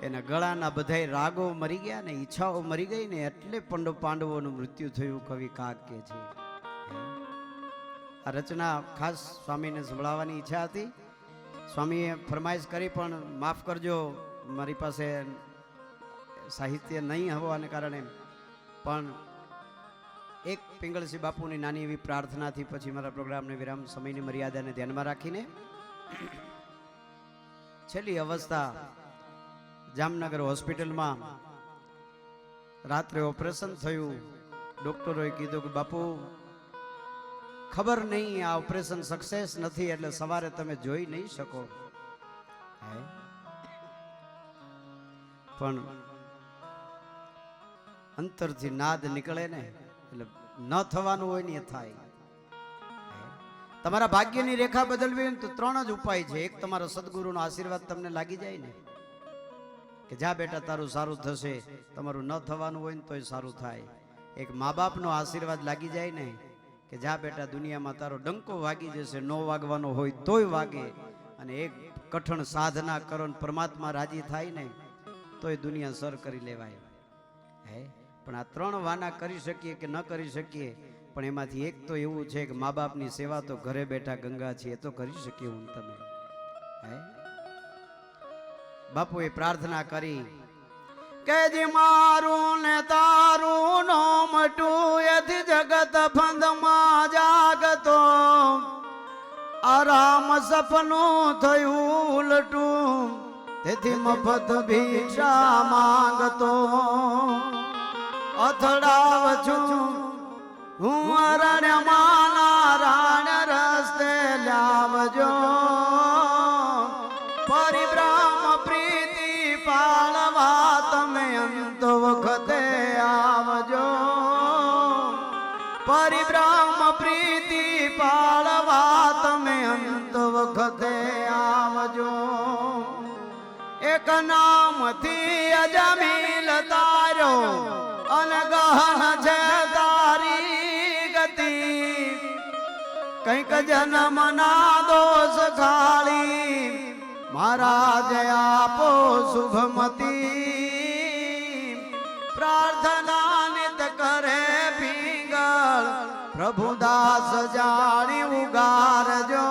એના ગળાના બધાય રાગો મરી ગયા ને ઈચ્છાઓ મરી ગઈ ને એટલે પાંડવોનું મૃત્યુ થયું, કવિ કાગ કે છે. આ રચના ખાસ સ્વામીને સંભળાવવાની ઈચ્છા હતી. સ્વામીએ ફરમાઈશ કરી પણ માફ કરજો, મારી પાસે સાહિત્ય નહીં હોવાને કારણે. પણ એક પિંગળસિંહ બાપુની નાની એવી પ્રાર્થનાથી પછી મારા પ્રોગ્રામને વિરામ સમયની મર્યાદાને ધ્યાનમાં રાખીને છેલ્લી અવસ્થા જામનગર હોસ્પિટલમાં રાત્રે ઓપરેશન થયું. ડોક્ટરોએ કીધું કે બાપુ ખબર નહીં આ ઓપરેશન સક્સેસ નથી એટલે સવારે તમે જોઈ નહીં શકો. પણ અંતરથી નાદ નીકળે ને એટલે ન થવાનું હોય ને એ થાય. તમારા ભાગ્યની રેખા બદલવી હોય તો 3 જ ઉપાય છે. એક તમારો સદગુરુનો આશીર્વાદ તમને લાગી જાય ને કે જા બેટા તારું સારું થશે, તમારું ન થવાનું હોય ને તોય સારું થાય. એક મા બાપનો આશીર્વાદ લાગી જાય ને કે જા બેટા દુનિયામાં તારો ડંકો વાગી જશે, નો વાગવાનો હોય તોય વાગે. અને એક કઠણ સાધના કરો ને પરમાત્મા રાજી થાય ને તોય દુનિયા સર કરી લેવાય. પણ આ 3 વાના કરી શકીએ કે ન કરી શકીએ, પણ એમાંથી એક તો એવું છે કે મા બાપની સેવા તો ઘરે બેઠા ગંગા છે, એ તો કરી શકીએ હું તમે. બાપુએ પ્રાર્થના કરી કે જે મારું ને તારું નો મટું એથી જગત ફંદમાં જાગતો, આરામ સપનું થયું ઉલટું તેથી મફત ભિક્ષા માંગતો. અથડાવ છું હું અરણ્યમાં નારાયણ રસ્તે લાવજો, પરિબ્રહ્મ પ્રીતિ પાળવા તમે અંત વખતે આવજો. પરિબ્રહ્મ પ્રીતિ પાળવા તમે અંત વખતે આવજો. એક નામથી અજમીલ તારો અનગહન છે તારી ગતિ. કંઈક જન્મના દોષ ખાલી મહારાજ આપો શુભમતી. પ્રાર્થના નિત કરે ભીંગળ પ્રભુદાસ જાણી ઉગારજો.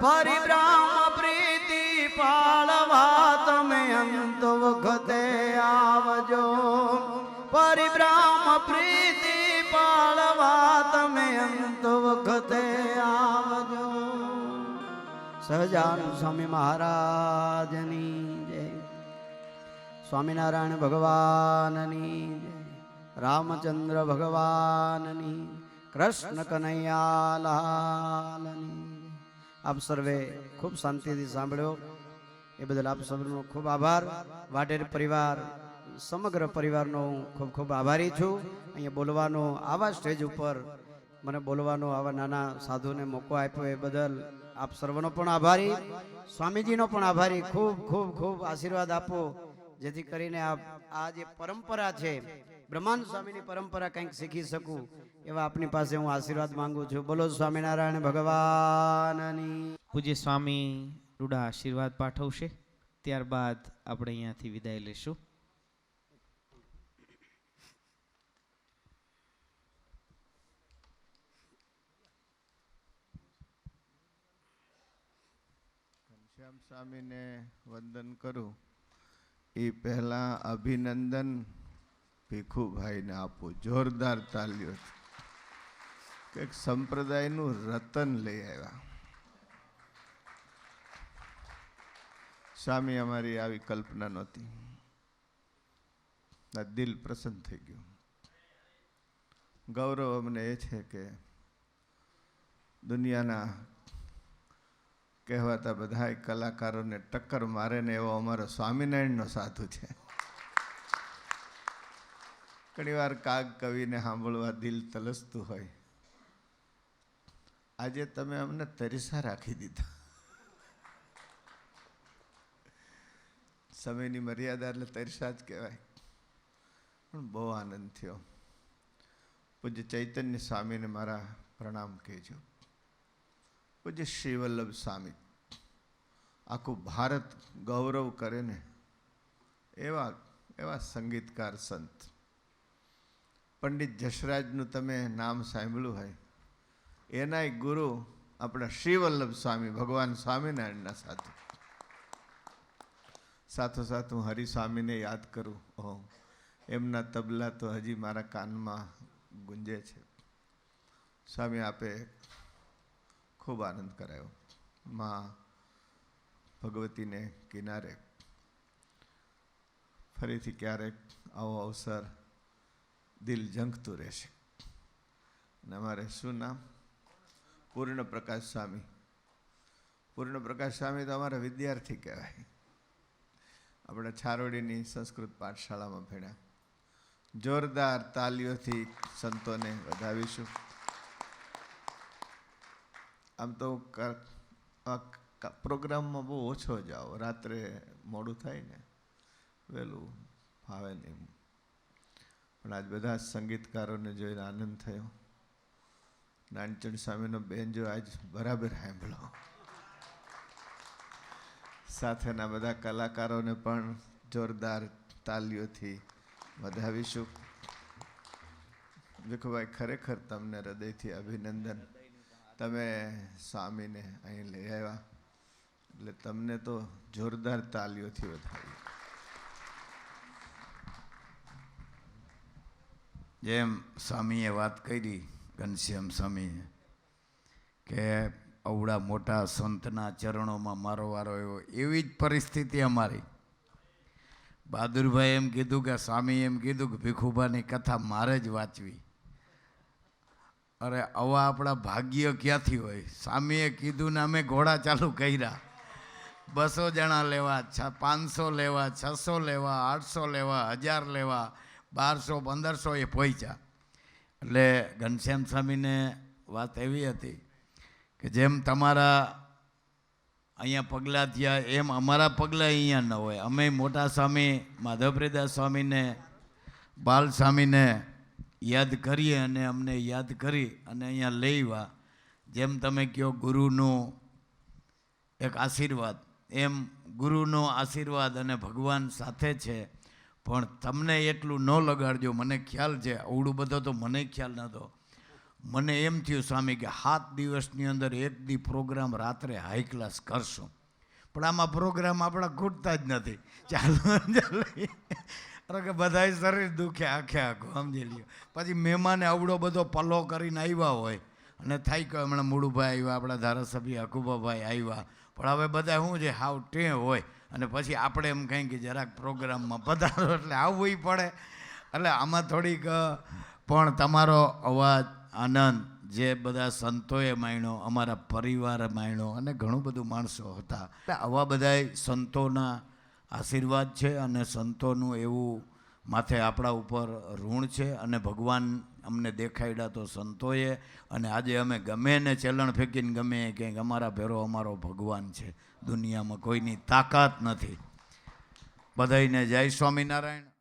પરિબ્રહ્મ પ્રીતિ પાળવા તમે અંત વખતે આવજો. પરિબ્રહ્મ પ્રીતિ પાળવા તમે અંત વખતે આવજો. સહજાનંદ સ્વામી મહારાજની જય. સ્વામિનારાયણ ભગવાનની જય. રામચંદ્ર ભગવાનની, કૃષ્ણ કનૈયાલાલની. આપ સર્વે ખૂબ શાંતિથી સાંભળ્યો એ બદલ આપ સર્વનો ખૂબ આભાર. વાઢેર પરિવાર સમગ્ર પરિવારનો હું ખૂબ ખૂબ આભારી છું. અહીંયા બોલવાનો આવા સ્ટેજ ઉપર મને બોલવાનો આવા નાના સાધુને મોકો આપ્યો એ બદલ આપ સર્વનો પણ આભારી, સ્વામીજીનો પણ આભારી. ખૂબ ખૂબ ખૂબ આશીર્વાદ આપો જેથી કરીને આ જે પરંપરા છે બ્રહ્માનંદ સ્વામીની પરંપરા કંઈક શીખી શકું એવા આપની પાસે હું આશીર્વાદ માંગુ છું. બોલો સ્વામિનારાયણ ભગવાનની. પૂજ્ય સ્વામી રૂડા આશીર્વાદ પાઠવશે, ત્યારબાદ આપણે અહીંયાથી વિદાય લેશું. ઘનશ્યામ સ્વામીને વંદન કરું એ પહેલા અભિનંદન ભીખુભાઈને આપું. જોરદાર તાલીઓ. કંઈક સંપ્રદાયનું રતન લઈ આવ્યા. સ્વામી અમારી આવી કલ્પના નહોતી. દિલ પ્રસન્ન થઈ ગયું. ગૌરવ અમને એ છે કે દુનિયાના કહેવાતા બધા કલાકારોને ટક્કર મારે ને એવો અમારો સ્વામિનારાયણનો સાધુ છે. ઘણી વાર કાગ કવિને સાંભળવા દિલ તલસતું હોય. આજે તમે અમને તરીસા રાખી દીધા. સમયની મર્યાદા એટલે તરીસા જ કહેવાય. પણ બહુ આનંદ થયો. પૂજ્ય ચૈતન્ય સ્વામીને મારા પ્રણામ કહેજો. પૂજ્ય શ્રી વલ્લભ સ્વામી આખું ભારત ગૌરવ કરે ને એવા એવા સંગીતકાર સંત. પંડિત જશરાજનું તમે નામ સાંભળ્યું હોય. એનાય ગુરુ આપણા શ્રી વલ્લભ સ્વામી ભગવાન સ્વામિનારાયણના સાધુ. સાથોસાથ હું હરિસ્વામીને યાદ કરું. ઓહ, એમના તબલા તો હજી મારા કાનમાં ગુંજે છે. સ્વામી આપે ખૂબ આનંદ કરાયો. માં ભગવતીને કિનારે ફરીથી ક્યારેક આવો અવસર દિલ ઝંખતું રહેશે. અને અમારે શું નામ? પૂર્ણપ્રકાશ સ્વામી. પૂર્ણપ્રકાશ સ્વામી તો અમારા વિદ્યાર્થી કહેવાય. આપણે છારોડીની સંસ્કૃત પાઠશાળામાં ભણ્યા. જોરદાર તાલીઓથી સંતોને વધાવીશું. આમ તો પ્રોગ્રામમાં બહુ ઓછો જાઓ. રાત્રે મોડું થાય ને વહેલું ફાવે નહીં. પણ આજ બધા સંગીતકારોને જોઈને આનંદ થયો. નાનચંદ સ્વામીનો બેન જો આજ બરાબર સાંભળો. સાથેના બધા કલાકારોને પણ જોરદાર તાલીઓથી વધાવીશું. ભીખુભાઈ, ખરેખર તમને હૃદયથી અભિનંદન. તમે સ્વામીને અહીં લઈ આવ્યા એટલે તમને તો જોરદાર તાલીઓથી વધાવી. જેમ સ્વામીએ વાત કરી, ઘનશ્યામ સ્વામીએ, કે અવડા મોટા સંતના ચરણોમાં મારો વારો આવ્યો, એવી જ પરિસ્થિતિ અમારી. બહાદુરભાઈ એમ કીધું કે સ્વામી એમ કીધું કે ભીખુભાની કથા મારે જ વાંચવી. અરે આવા આપણા ભાગ્ય ક્યાંથી હોય? સ્વામીએ કીધું ને અમે ઘોડા ચાલુ કર્યા. 200 જણા લેવા, 500 લેવા, 600 લેવા, 800 લેવા, 1000 લેવા, 1200 1500 એ પહોંચ્યા. એટલે ઘનશ્યામ સ્વામીને વાત એવી હતી કે જેમ તમારા અહીંયા પગલાં થયા એમ અમારા પગલાં અહીંયા ન હોય. અમે મોટા સ્વામી માધવપ્રદાસ સ્વામીને બાલ સ્વામીને યાદ કરીએ અને અમને યાદ કરી અને અહીંયા લઈવા. જેમ તમે કહો ગુરુનું એક આશીર્વાદ, એમ ગુરુનો આશીર્વાદ અને ભગવાન સાથે છે. પણ તમને એટલું ન લગાડજો. મને ખ્યાલ છે, અવડું બધો તો મને ખ્યાલ નહોતો. મને એમ થયું સ્વામી કે 7 દિવસની અંદર એક દી પ્રોગ્રામ રાત્રે હાઈ ક્લાસ કરશું, પણ આમાં પ્રોગ્રામ આપણા ખૂટતા જ નથી. ચાલો અરે કે બધા શરીર દુખે આખે આખું સમજી લ્યો. પછી મહેમાને આવડો બધો પલો કરીને આવ્યા હોય અને થાય કે હમણાં મૂળુભાઈ આવ્યા, આપણા ધારાસભ્ય હકુબાભાઈ આવ્યા, પણ હવે બધા શું છે હાવ ટે હોય અને પછી આપણે એમ કંઈ કે જરાક પ્રોગ્રામમાં પધારો એટલે આવવું પડે. એટલે આમાં થોડીક પણ તમારો અવાજ આનંદ જે બધા સંતોએ માણ્યો, અમારા પરિવારે માણ્યો અને ઘણું બધું માણસો હતા. એટલે આવા બધાય સંતોના આશીર્વાદ છે અને સંતોનું એવું માથે આપણા ઉપર ઋણ છે. અને ભગવાન અમને દેખાડ્યા તો સંતોએ, અને આજે અમે ગમે ને ચલણ ફેંકીને ગમે ક્યાંક અમારા ભેરો અમારો ભગવાન છે. દુનિયામાં કોઈની તાકાત નથી. બધાઈને જય સ્વામિનારાયણ.